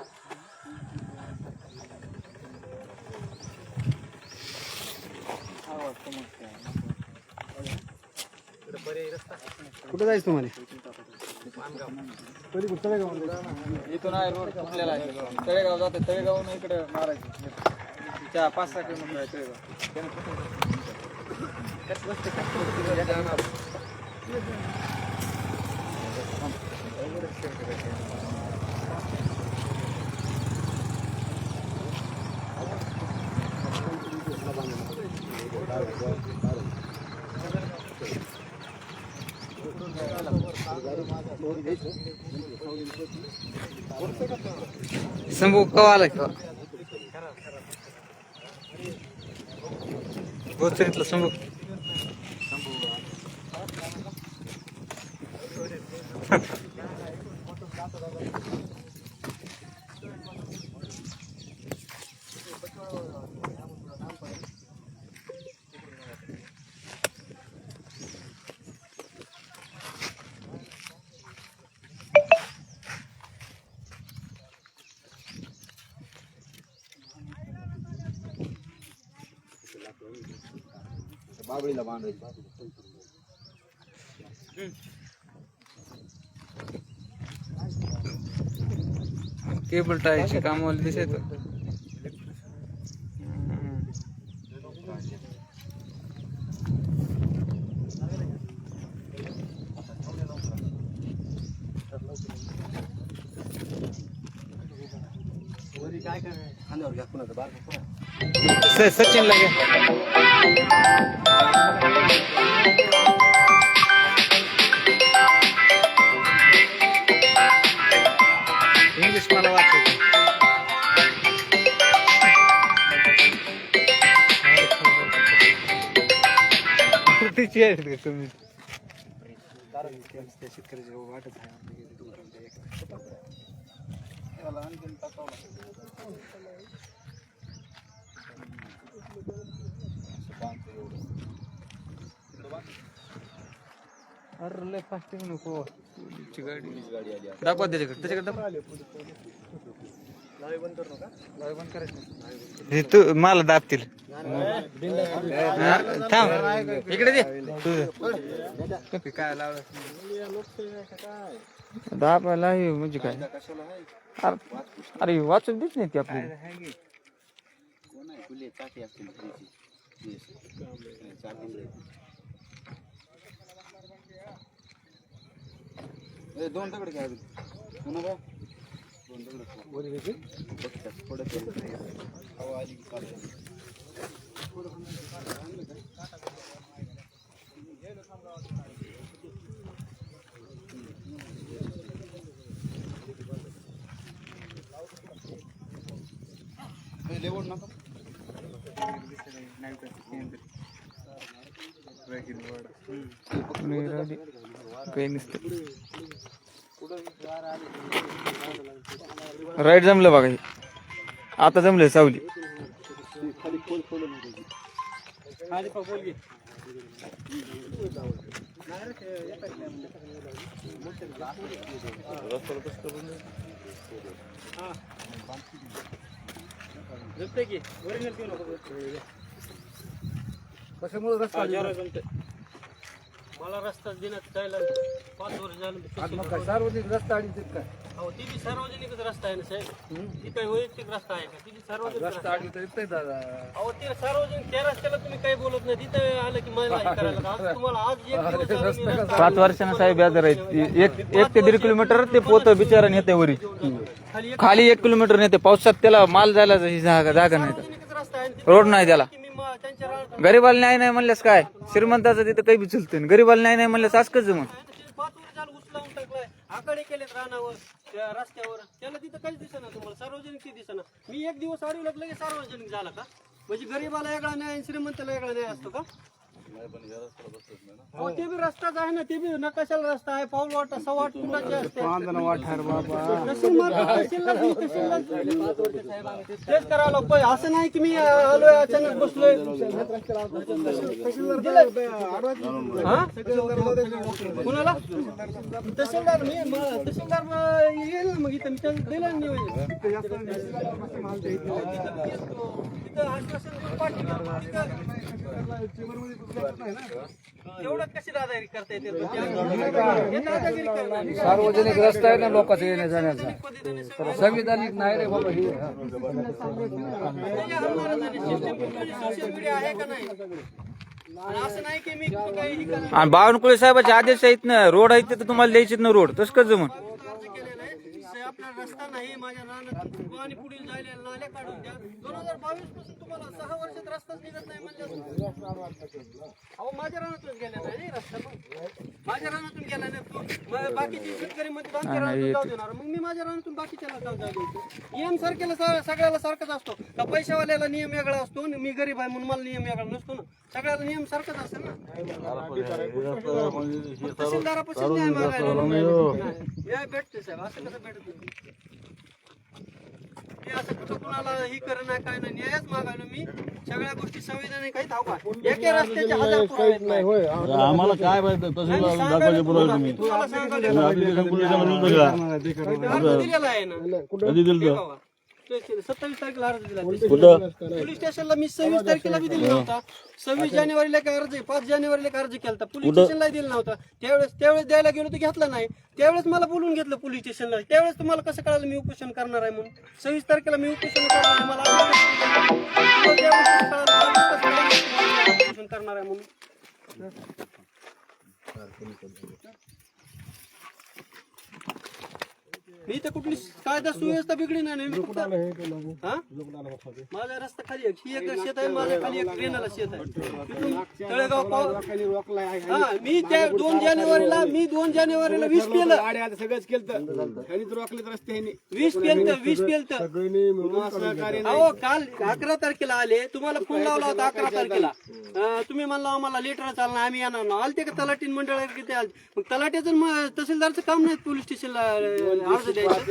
कुठं जायचं तुम्हाला इथून आहे रोड कुठलेला आहे तळेगाव जाते तळेगावून इकडे मारायचं 5-6 किलोमीटर आहे तळेगाव शंभू कवा आला का गोचरीतलं शंभू बाबळीला बांधायचं केबल टायरची कामाला दिसत खांद्यावर घ्या कुणाचं बार सचिन लगे इंग्लिश मला वाचायचं तिची आहे का तुम्ही शेतकऱ्याची वाटत आहे अरे लय फास्ट नको गाडी दाखवा त्याच्याकडे दाखवा बंद करायचं तू मला दाबतील थांब इकडे दे काय लावलं दाबायला म्हणजे काय अरे वाचून देत नाही ती आपली दोन दगड घ्या पुन्हा लेवड नका काही नसतं राईट जमलं बघा हे आता जमलं सावली कशामुळे रस्ता मला रस्ता देण्यात जायला 5 वर्ष झालं. सार्वजनिक रस्ता आणि काय अहो ती बी सार्वजनिकच रस्ता आहे ना साहेब ती काही वैयक्तिक रस्ता आहे का ती बी सार्वजनिक रस्ता आहे. अहो ते सार्वजनिक त्या रस्त्याला तुम्ही काही बोलत नाही तिथे आलं की मला हे करायला का? आज तुम्हाला आज एक दिवस झालं मी रस्ता 5 वर्षानं साहेब यादर आहेत 1 ते 1.5 किलोमीटर ते पोत बिचारा नेते वरी खाली 1 किलोमीटर नेते पावसात त्याला माल जायला जागा नाही सार्वजनिकच रस्ता आहे रोड नाही त्याला की मी त्यांच्या रानात गरीबाला न्याय नाही म्हणल्यास काय श्रीमंताचं तिथं काही बी चलतं गरीबाला न्याय नाही म्हणल्यास आज कसं मग 5 वर्ष झालं उचलावून टाकलाय आकडे केलेत रानावर त्या रस्त्यावर त्याला तिथं काहीच दिसेना तुम्हाला सार्वजनिक ती दिसेना मी एक दिवस आढळलं लगेच सार्वजनिक झाला का म्हणजे गरीबाला वेगळा न्याय आणि श्रीमंताला वेगळा न्याय असतो का हो, ते बी रस्ताच आहे ना, ते बी नकाशाला रस्ता आहे, पाऊल वाटा 6-8 फुटाचे असते. तेच करावं लागतं. असं नाही की मी आलोय अचानक बसलोय. हा? कुणाला तहसीलदार तहसीलदार येईल ना, मग इथं दिलं एवढं कशी दादागिरी करता येते? सार्वजनिक रस्ता आहे ना लोकांचा येण्या जाण्याचा, संविधानिक नाही रे बाबा हे. सोशल मीडिया आहे का नाही? असं नाही की मी कुठं काही करणार. आणि बावनकुळे साहेबाचे आदेश आहेत ना, रोड आहेत ते तर तुम्हाला द्यायचे ना रोड, तसं कसं जमून? अर्ज केलेला आहे, आपला रस्ता नाही माझ्या रानात आणि पुढे जायला नाल्या काढून द्या. 2022 पासून तुम्हाला 6 वर्षात रस्ताच निघत नाही म्हणजे अहो माझ्या रानातून गेला नाही रस्ता, मग माझ्या रानातून गेला नाही. बाकीचे शेतकरी मध्ये बाकी रानातून जाऊ देणार, मग मी माझ्या रानातून बाकीच्याला जाऊ द्यायचं. नियम सारखेला सगळ्याला सारखाच असतो का? पैशावाल्याला नियम वेगळा असतो, मी गरीब आहे म्हणून मला नियम वेगळा नसतो ना. सगळ्याला नियम सारखाच असेल ना. तहसीलदारापासून न्याय मागायला न्याय भेटते साहेब, असं कसं भेटत नाही? मी असं कुठं कुणाला ही करणं नाही, काय नाही, न्यायच मागायलो मी. सगळ्या गोष्टी संविधानिक काही धाव का? एके रस्त्याचे 1000 पुरावे आहेत माझे. आम्हाला काय पाहिजे दाखवायचे पुरावे तुम्ही तुम्हाला सांगायला अर्ज दिलेला आहे ना. कधी दिलं हे बाबा, 27 तारखेला अर्ज दिला. पोलीस स्टेशनला मी 26 तारखेला बी दिला नव्हता. 26 जानेवारीला एक अर्ज, 5 जानेवारीला एक अर्ज केला. पोलीस स्टेशनला दिला नव्हता. त्यावेळेस द्यायला गेलो तर घेतला नाही. त्यावेळेस मला बोलून घेतलं पोलीस स्टेशनला. त्यावेळेस तुम्हाला कसं कळालं मी उपोषण करणार आहे म्हणून? 26 तारखेला मी उपोषण करणार आहे, मला उपोषण करणार आहे म्हणून. मी तर कुठली कायदा सुव्यवस्था बिघडी नाही. हा? माझा रस्ता खाली आहे, ही एक शेत आहे, माझ्या खाली एक ट्रेनला शेत आहे. तिथून तळेगाव हा, मी त्या 2 जानेवारीला 20 पेलं. सगळंच केलं, रोखले रस्ते 20 पेलत. अहो काल 11 तारखेला आले, तुम्हाला फोन लावला होता 11 तारखेला. तुम्ही म्हणला आम्हाला लेटर चालणार, आम्ही येणार ना. आलते का तलाठी मंडळ किती आलते? मग तलाट्याचं तहसीलदारचं काम नाही पोलीस स्टेशनला अर्ज द्यायचं.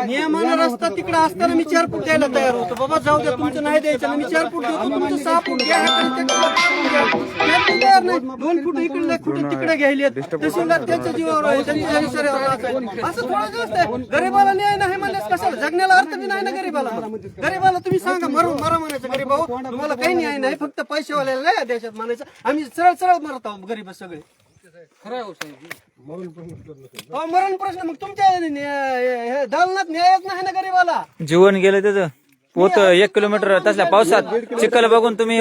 नियमानं रस्ता तिकडे असताना मी 4 फूट द्यायला तयार होतो. बाबा जाऊ द्या, तुमचं नाही द्यायचं ना, मी 4 फूट देतो, तुमचं 6 फूट द्या. तयार नाही, 2 फूट इकडे 1 फूट तिकडे घ्यायले. तहसीलदार त्यांच्या जीवावर आहे, त्यांच्या इशाऱ्यावर आहे. असं थोडं दिवस आहे. गरीबाला न्याय नाही म्हणल्यास कशाला? जगण्याला अर्थ बी नाही ना गरीबाला. गरीबाला तुम्ही सांगा मरा म्हणायचं गरीब भाऊ, तुम्हाला काही न्याय नाही, फक्त पैशावाल्याला नाही देशात म्हणायचं. आम्ही सरळ मरत आहोत गरीब सगळे. मरण प्रश्न मग तुमच्या दालनात न्यायच नाही ना गरीबाला. जीवन गेलं त्याचं पोत 1 किलोमीटर तसल्या पावसात चिखल बघून तुम्ही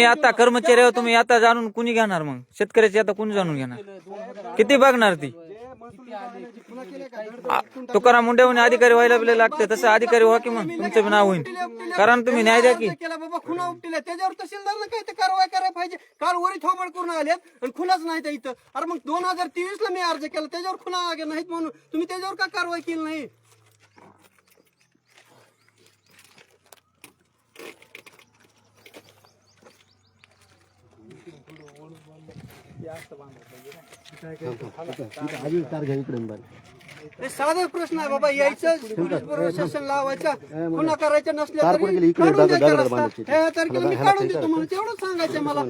आता कर्मचारी आहो, तुम्ही आता जाणून कुणी घेणार? मग शेतकऱ्याची आता कुणी जाणून घेणार? किती बघणार ती? तुकाराम मुंडे म्हणे अधिकारी व्हायला बिले लागते, तसं अधिकारी व्हा की मग तुमचं बी नाव होईल. कारण तुम्ही न्याय द्या की. बाबा खुना उपटिल्या, त्याच्यावर तहसीलदारनं काही कारवाई करायला पाहिजे. काल वरी थोबड करून आल्यात आणि खुनाच नाही त्या इथं. अरे मग 2023 ला मी अर्ज केला, त्याच्यावर खुना नाहीत म्हणून तुम्ही त्याच्यावर का कारवाई केली नाही? साधा प्रश्न आहे बाबा. यायचं पोलीस प्रशासन लावायचं, खुना करायच्या नसल्या तरी काढून द्यायचा रस्ता. 6 तारखेला मी काढून देतो म्हणून तेवढंच सांगायचं मला.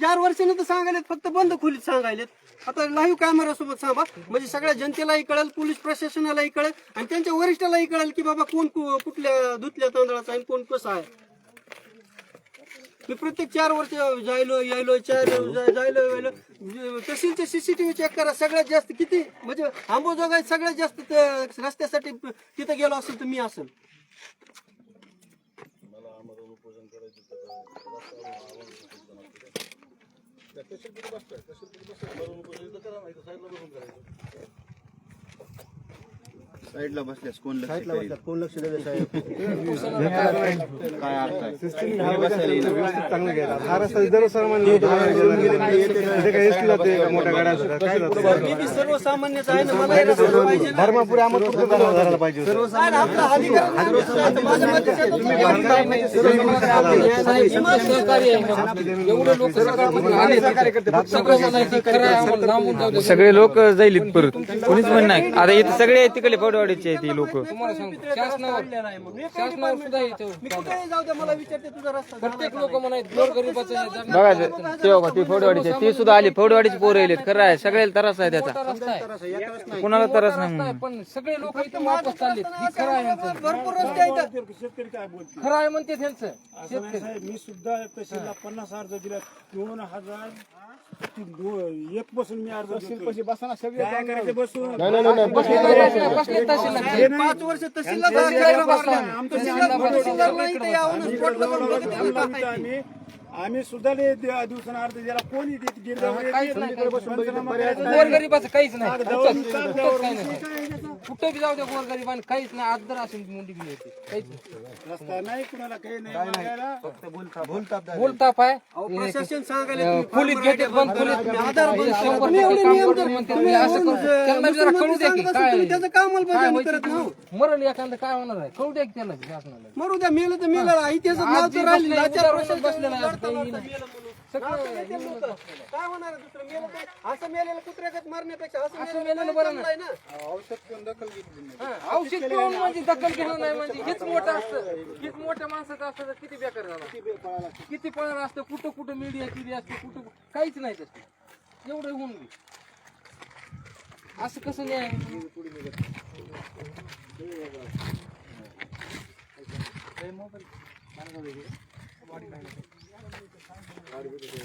4 वर्षांनी तर सांगायलेत, फक्त बंद खोलीत सांगायलेत. आता लाईव्ह कॅमेरा सोबत सांगा, म्हणजे सगळ्या जनतेलाही कळेल, पोलीस प्रशासनालाही कळेल आणि त्यांच्या वरिष्ठालाही कळेल की बाबा कोण कुठल्या धुतल्या तांदळाचा आहे, कोण कसं आहे. मी प्रत्येक 4 वर्ष यायलो तहसीलचे CCTV चेक करा. सगळ्यात जास्त किती म्हणजे आंबोजोगाई सगळ्यात जास्त रस्त्यासाठी तिथे गेलो असेल तर मी असेल. साईडला बसल्यास कोण लक्ष देते साहेब काय अर्थ आहे चांगलं घ्यायला हा रस्ता सर्वसामान्य मोठ्या गाड्या असतात काय मी बी सर्वसामान्यच आहे ना, मला हे रस्ता पाहिजे ना. धर्मापुरी धरायला पाहिजे काय ना, आपला अधिकार नाही. माझ्या मते सगळे लोक जाईल परत कोणीच म्हण नाही. आता इथे सगळे तिकडे फौडवाडीचे आहेत लोक. मी कुठेही जाऊ द्या, मला विचारते तुझा रस्ता प्रत्येक लोक म्हणायत गोरगरिबाचं बघा ते बघा ती फौडवाडीचे ती सुद्धा आली. फौडवाडीची पोरं येलेत. खरं आहे सगळ्याला त्रास आहे त्याचा. रस्ता आहे कुणाला त्रास नाही म्हणून. पण सगळे लोक इथं वापस चाललेत. ही खरं आहे यांचं. भरपूर रस्ते आहेत. शेतकरी काय बोलतो खरं आहे म्हणते त्यांचं असं नाही साहेब, मी सुद्धा तहसीलला 50 अर्ज दिला. 2001 पासून मी अर्ज देतोय. काय करायचं बसून बसले तहसीलला. 5 वर्ष तहसीलला तहसीलदार नाही ते यावं ना, स्पॉटला जाऊन बघितलं. आम्ही सुद्धा दिवसांना अर्ज दिला. कोणी गोरगरिबाचं काहीच नाही. कुठं बी जाऊ द्या गोरगरिबांनी काहीच नाही. आज जर असेल मुंडी गेली होती काहीच नाही. रस्ता नाही कुणाला काही नाही बोलताप आहे. प्रशासन सांगायला खोलीत घेतात बंद खोलीत आधार बंद 100% काम करतो म्हणते. तुम्ही असं करू त्यांना जरा कळू द्या की काय त्याचं कामाला काय पाहिजे करत नाही. मरण एखादं काय होणार आहे कळू द्या की त्याला शासनाला. मरू द्या, मेलं तर मेलं. इतिहासात नाव तर राहिलं. बसलेला आहे काही नाही. काय होणार आहे दुसरं? मेलं तर असं मेलेलं कुत्र्यागत मारण्यापेक्षा असं मेलेलं बरं चांगलं आहे ना. औषध पिऊन म्हणजे दखल घेणं नाही म्हणजे हेच मोठं असतं. हेच मोठ्या माणसाचं असतं तर किती बेकार झाला. किती पळणार असतं. कुठं कुठं मीडिया किती असते कुठं काहीच नाही तसं. एवढं होऊन बी असं कसं नाही.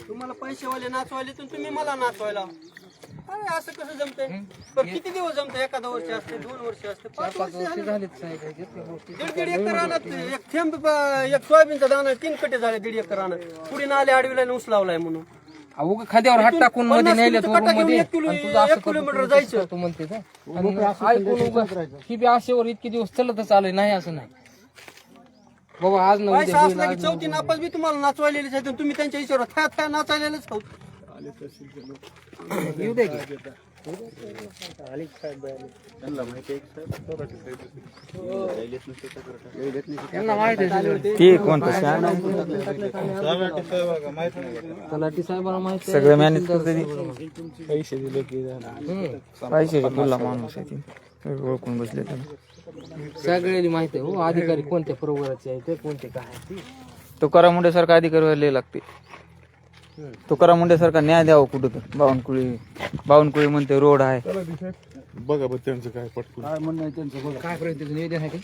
तुम्हाला पैसेवाले नाचवायले तर तुम्ही मला नाचवायला. अरे असं कसं जमतंय? पण किती दिवस जमतंय? एखादा वर्ष असते, 2 वर्ष असते, 5 वर्ष झाले. झालेच नाही काही दीड एकर रानात एक थेंब एक सोयाबीनचा दाणा 3 कटे झाले 1.5 एकर रानात. पुढे नाले आडविला ऊस लावलाय म्हणून. अहो खाद्यावर हात टाकून मध्ये नेले तो कटा घेऊन मध्ये 1 किलोमीटर जायचं. तू म्हणते तर. आणि ऐकून उगा ही बी आशेवर इतके दिवस चलतच आलंय नाही असं नाही बाबा. आज न पैसा असला की चौथी नापास बी तुम्हाला नाचवायलेलेच आहेत. तुम्ही त्यांच्या विचारावर थ्या नाचायलेलेच आहोत. येऊ दे की. त्यांना माहिती आहे ते कोणतं तलाठी साहेबांना माहिती आहे. सगळं मॅनेज करते. पैसे दिले की पैसे तुला माणूस आहे ती ओळखून बसले त्याला. सगळ्यांनी माहिती आहे हो अधिकारी कोणत्या प्रवर्गाचे आहे ते कोणते काय आहे. तुकाराम मुंडे सारखा अधिकारी व्हायला लागते. तुकाराम मुंडे सारखा न्याय द्यावा कुठं तर. बावनकुळी म्हणते रोड आहे. बघा बघ त्यांचं काय पटकून काय म्हणणं आहे त्यांचं बघा. काय पर्यंत निवेदन आहे ते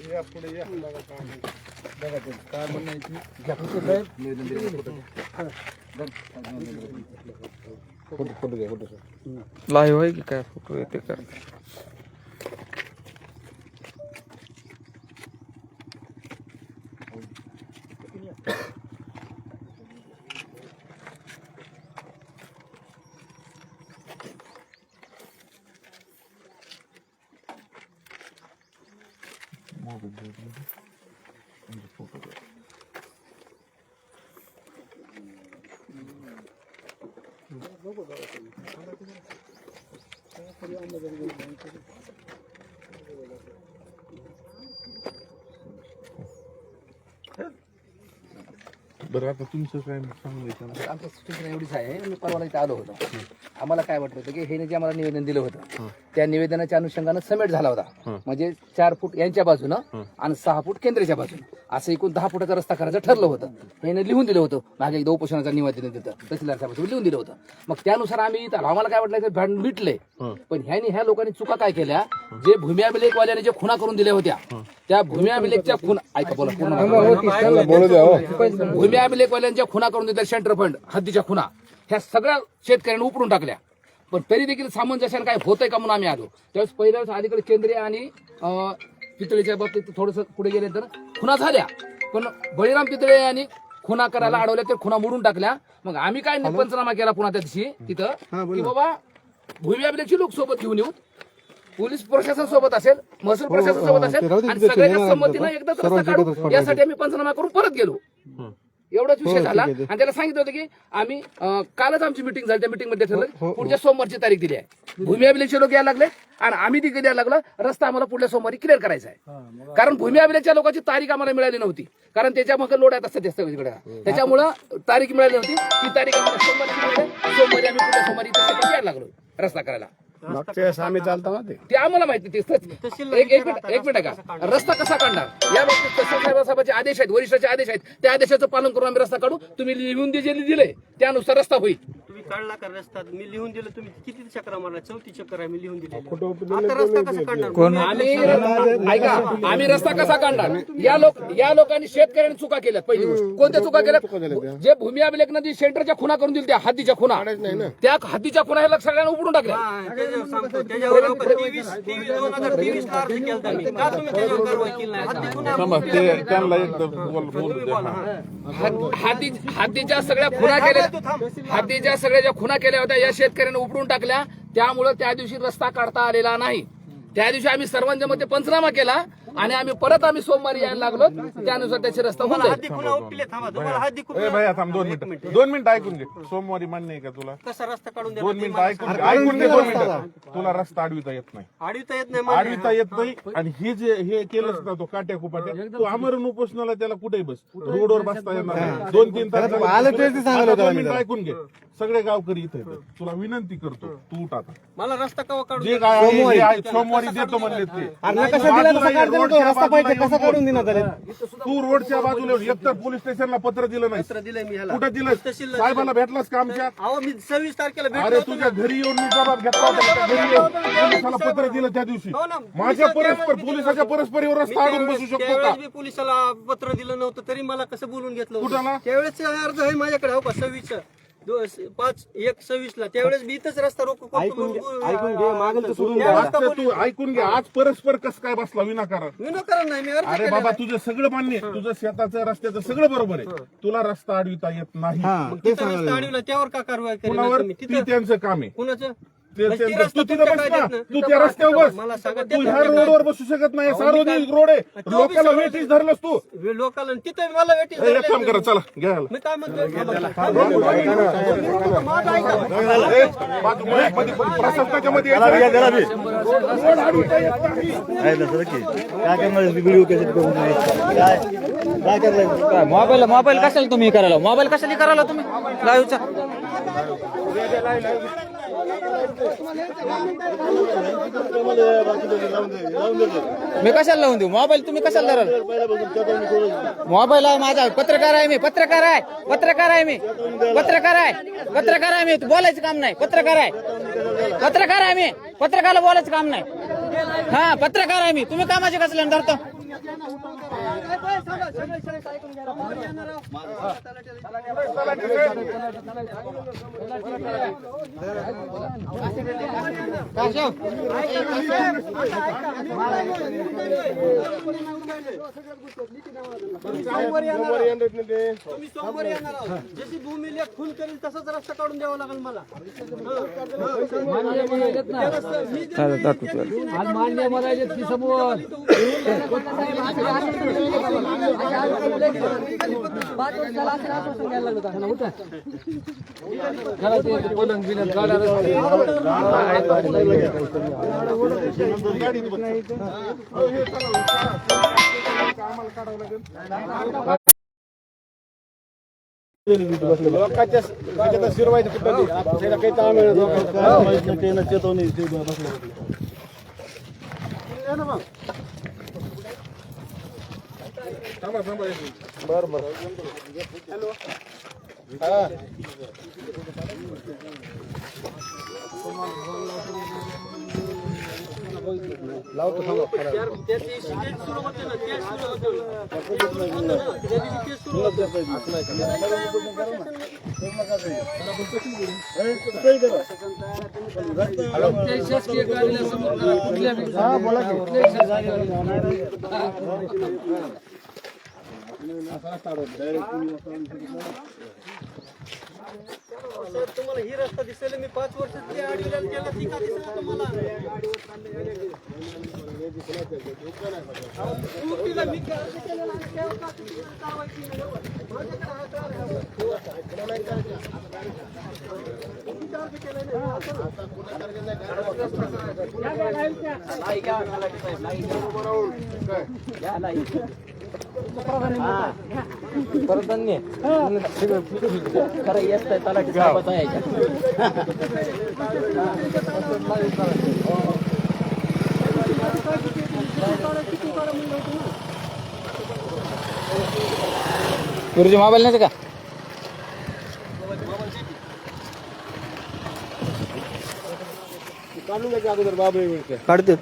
लाईव्ह आहे की काय फोटो येते का? बरं आता तुमचं काय सांगायचं? आमचं सूचना एवढीच आहे. मी परवाला इथे आलो होतो. आम्हाला काय वाटलं होतं की हे जे आम्हाला निवेदन दिलं होतं त्या निवेदनाच्या अनुषंगानं समेट झाला होता. म्हणजे 4 फूट यांच्या बाजूनं आणि 6 फूट केंद्राच्या बाजूनं असं एकूण 10 फुटाचा रस्ता करायचं ठरलं होतं. हे लिहून दिलं होतं. मागे एकदा उपोषणाचा निवेदन देतं तहसीलदार साहेब लिहून दिलं होतं. मग त्यानुसार आम्ही आम्हाला काय वाटलं भांडण मिटले. पण ह्या लोकांनी चुका काय केल्या? जे भूमी अभिलेखवाल्याने जे खुना करून दिल्या होत्या त्या भूमी अभिलेखच्या खुना ऐका बोला भूमी अभिलेखवाल्यांच्या खुना करून दिल्या. सेंटर फंड हद्दीच्या खुना ह्या सगळ्या शेतकऱ्यांनी उपडून टाकल्या. पण तरी देखील सामंजस्याने काय होतंय का म्हणून आम्ही आलो. त्यावेळेस पहिल्यावेळेस अलीकडे केंद्रीय आणि पितळेच्या बाबतीत थोडस पुढे गेले तर खुना झाल्या. पण बळीराम पितळे यांनी खुना करायला अडवल्या तर खुना मोडून टाकल्या. मग आम्ही काय पंचनामा केला पुन्हा त्या दिवशी तिथं की बाबा भूमी अभिलेखची लोक सोबत घेऊन येऊ पोलीस प्रशासन सोबत असेल, महसूल प्रशासन सोबत असेल आणि सगळ्याच्या संमतीनं एकदाच रस्ता काढू यासाठी आम्ही पंचनामा करून परत गेलो. एवढाच विषय झाला आणि त्याला सांगितलं होतं की आम्ही कालच आमची मिटिंग झाली, त्या मिटिंग मध्ये ठरलं पुढच्या सोमवारची तारीख दिली आहे. भूमी अभिलेखचे लोक यायला लागले आणि आम्ही ती द्यायला लागलं रस्ता आम्हाला पुढल्या सोमवारी क्लिअर करायचा आहे. कारण भूमी अभिलेखच्या लोकांची तारीख आम्हाला मिळाली नव्हती, कारण त्याच्या मग लोड असतात जास्त तिकडे, त्याच्यामुळं तारीख मिळाली नव्हती. ती तारीख आम्हाला सोमवारी आम्ही पुढल्या सोमवारी यायला लागलो रस्ता करायला. आम्ही चालतो ना ते आम्हाला माहिती. एक मिनिट का रस्ता कसा काढणार या बाबतीत तहसील साहेबांचे आदेश आहेत, वरिष्ठाचे आदेश आहेत, त्या आदेशाचं पालन करून आम्ही रस्ता काढू. तुम्ही लिहून जे दिले त्यानुसार रस्ता होईल. तुम्ही काढला का रस्ता? मी लिहून दिलं. तुम्ही किती चक्र मारला? 34 चक्र आहे मी लिहून दिले. आता रस्ता कसा काढणार? आम्ही रस्ता कसा काढणार? या लोकांनी शेतकऱ्यांनी चुका केल्यात. पहिली गोष्ट कोणत्या चुका केल्यात? जे भूमी अभिलेखनं जी सेंटरच्या खुना करून दिली, त्या हद्दीच्या खुना, त्या हद्दीच्या खुना हे सगळ्यांना उपडून टाकल्या. त्याच्यावर 2023 ला अर्ज केला मी. का तुम्ही त्याच्यावर कारवाई केली नाही? हद्दी खुना त्यांना एकदा हद्दीच्या सगळ्या खुना केल्या, हद्दीच्या सगळ्या ज्या खुना केल्या होत्या या शेतकऱ्यांनी उपडून टाकल्या. त्यामुळे त्या दिवशी रस्ता काढता आलेला नाही. त्या दिवशी आम्ही सर्वांच्या मध्ये पंचनामा केला आणि आम्ही सोमवारी यायला लागलो. त्यानुसार त्याचे रस्ता होऊन जाईल. हद्दी खुना उपले. थांबा, तुम्हाला हद्दी खुना ए भैया थांब 2 मिनिटं ऐकून घे. सोमवारी मान्य आहे का तुला? कसा रस्ता काढून 2 मिनिटं ऐकून घे 2 मिनिटं. तुला रस्ता अडविता येत नाही, अडविता येत नाही. अडविता येत नाही. आणि हे जे हे केलंच ना तो काट्या कुपाट्या, तू आमरण उपोषणाला त्याला कुठेही बस, रोडवर बसता येणार नाही. 2-3 तास 2 मिनिटं ऐकून घे. सगळे गावकरी इथे येतात. तुला विनंती करतो तू उठ आता. मला रस्ता कवा काढून जे काय आहे, सोमवारी देतो म्हणले ते. तू रोडच्या बाजूला एकतर पोलीस स्टेशनला पत्र दिलं नाही. दिलंय मी ह्याला. कुठं दिलं? साहेबाला भेटलास का आमच्या? अहो मी 26 तारखेला अरे भेटलो. तुझ्या घरी येऊन मी जबाब घेतला होता. घरी येऊन पोलिसाला पत्र दिलं त्या दिवशी. माझ्या पोलिसाच्या परस्परीवर रस्ता अडून बसू शकतो का? त्यावेळेस मी पोलिसाला पत्र दिलं नव्हतं तरी मला कसं बोलून घेतलं होतं? कुठाला? त्यावेळेस अर्ज आहे माझ्याकडे. हो का 26 5/1/26 ला. त्यावेळेस मी इथंच रस्ता रोको ऐकून तू ऐकून घे. आज परस्पर कस काय बसला विनाकारण? विनाकारण नाही. मी अर्ज अरे बाबा तुझं सगळं मान्य आहे. तुझं शेताचं रस्त्याचं सगळं बरोबर आहे. तुला रस्ता अडविता येत नाही. तिथं रस्ता अडवला त्यावर का कारवाई कुणावर? केली? ती त्यांचं काम आहे. कुणाचं? तू तिथं बस ना. तू त्या रस्त्यावर बस. मला सांगा. तू ह्या रोडवर बसू शकत नाही. सार्वजनिक रोड आहे. लोकांना वेटीस धरलंस तू. लोकांना तिथं मला वेटीस एक काम करा चला घ्यायला. मी काय म्हणतो प्रशासनाच्या मध्ये यायचं. मोबाईल कशाला तुम्ही करायला? मोबाईल कशाला करायला तुम्ही लाईव्हचा? मी कशाला लावून देऊ मोबाईल? तुम्ही कशाला धराल? मोबाईल आहे माझा. पत्रकार आहे मी. पत्रकार आहे मी. बोलायचं काम नाही. पत्रकार आहे मी. पत्रकाराला बोलायचं काम नाही. हा पत्रकार आहे मी. तुम्ही कामाचे कसले धरतो? तुम्ही सोमवारी येणार आहोत. जशी भूमी लेख खून करेल तसाच रस्ता काढून द्यावा लागेल मला. लोकांच्या शिरवायचं कुठं काही तामिळ चेतवणी बरं हॅलो लावतो त्या दिवशी तेच सुरू होते ना. तेच सुरू होतं. त्या दिवशी तेच सुरू साहेब तुम्हाला ही रस्ता दिसेल मी 5 वर्ष जे अडविला केला ती का दिसेल तुम्हाला मूर्तीला मी असं केलेलं आहे, तेव्हा का तुम्ही कारवाई केली नाही? माझ्याकडे हा कार आहे. खरं येत आहे तलाठी साहेबाचा यायच्या गुरुजी मोबाईल नाही का काढून घ्यायच्या अगोदर बाबू काढते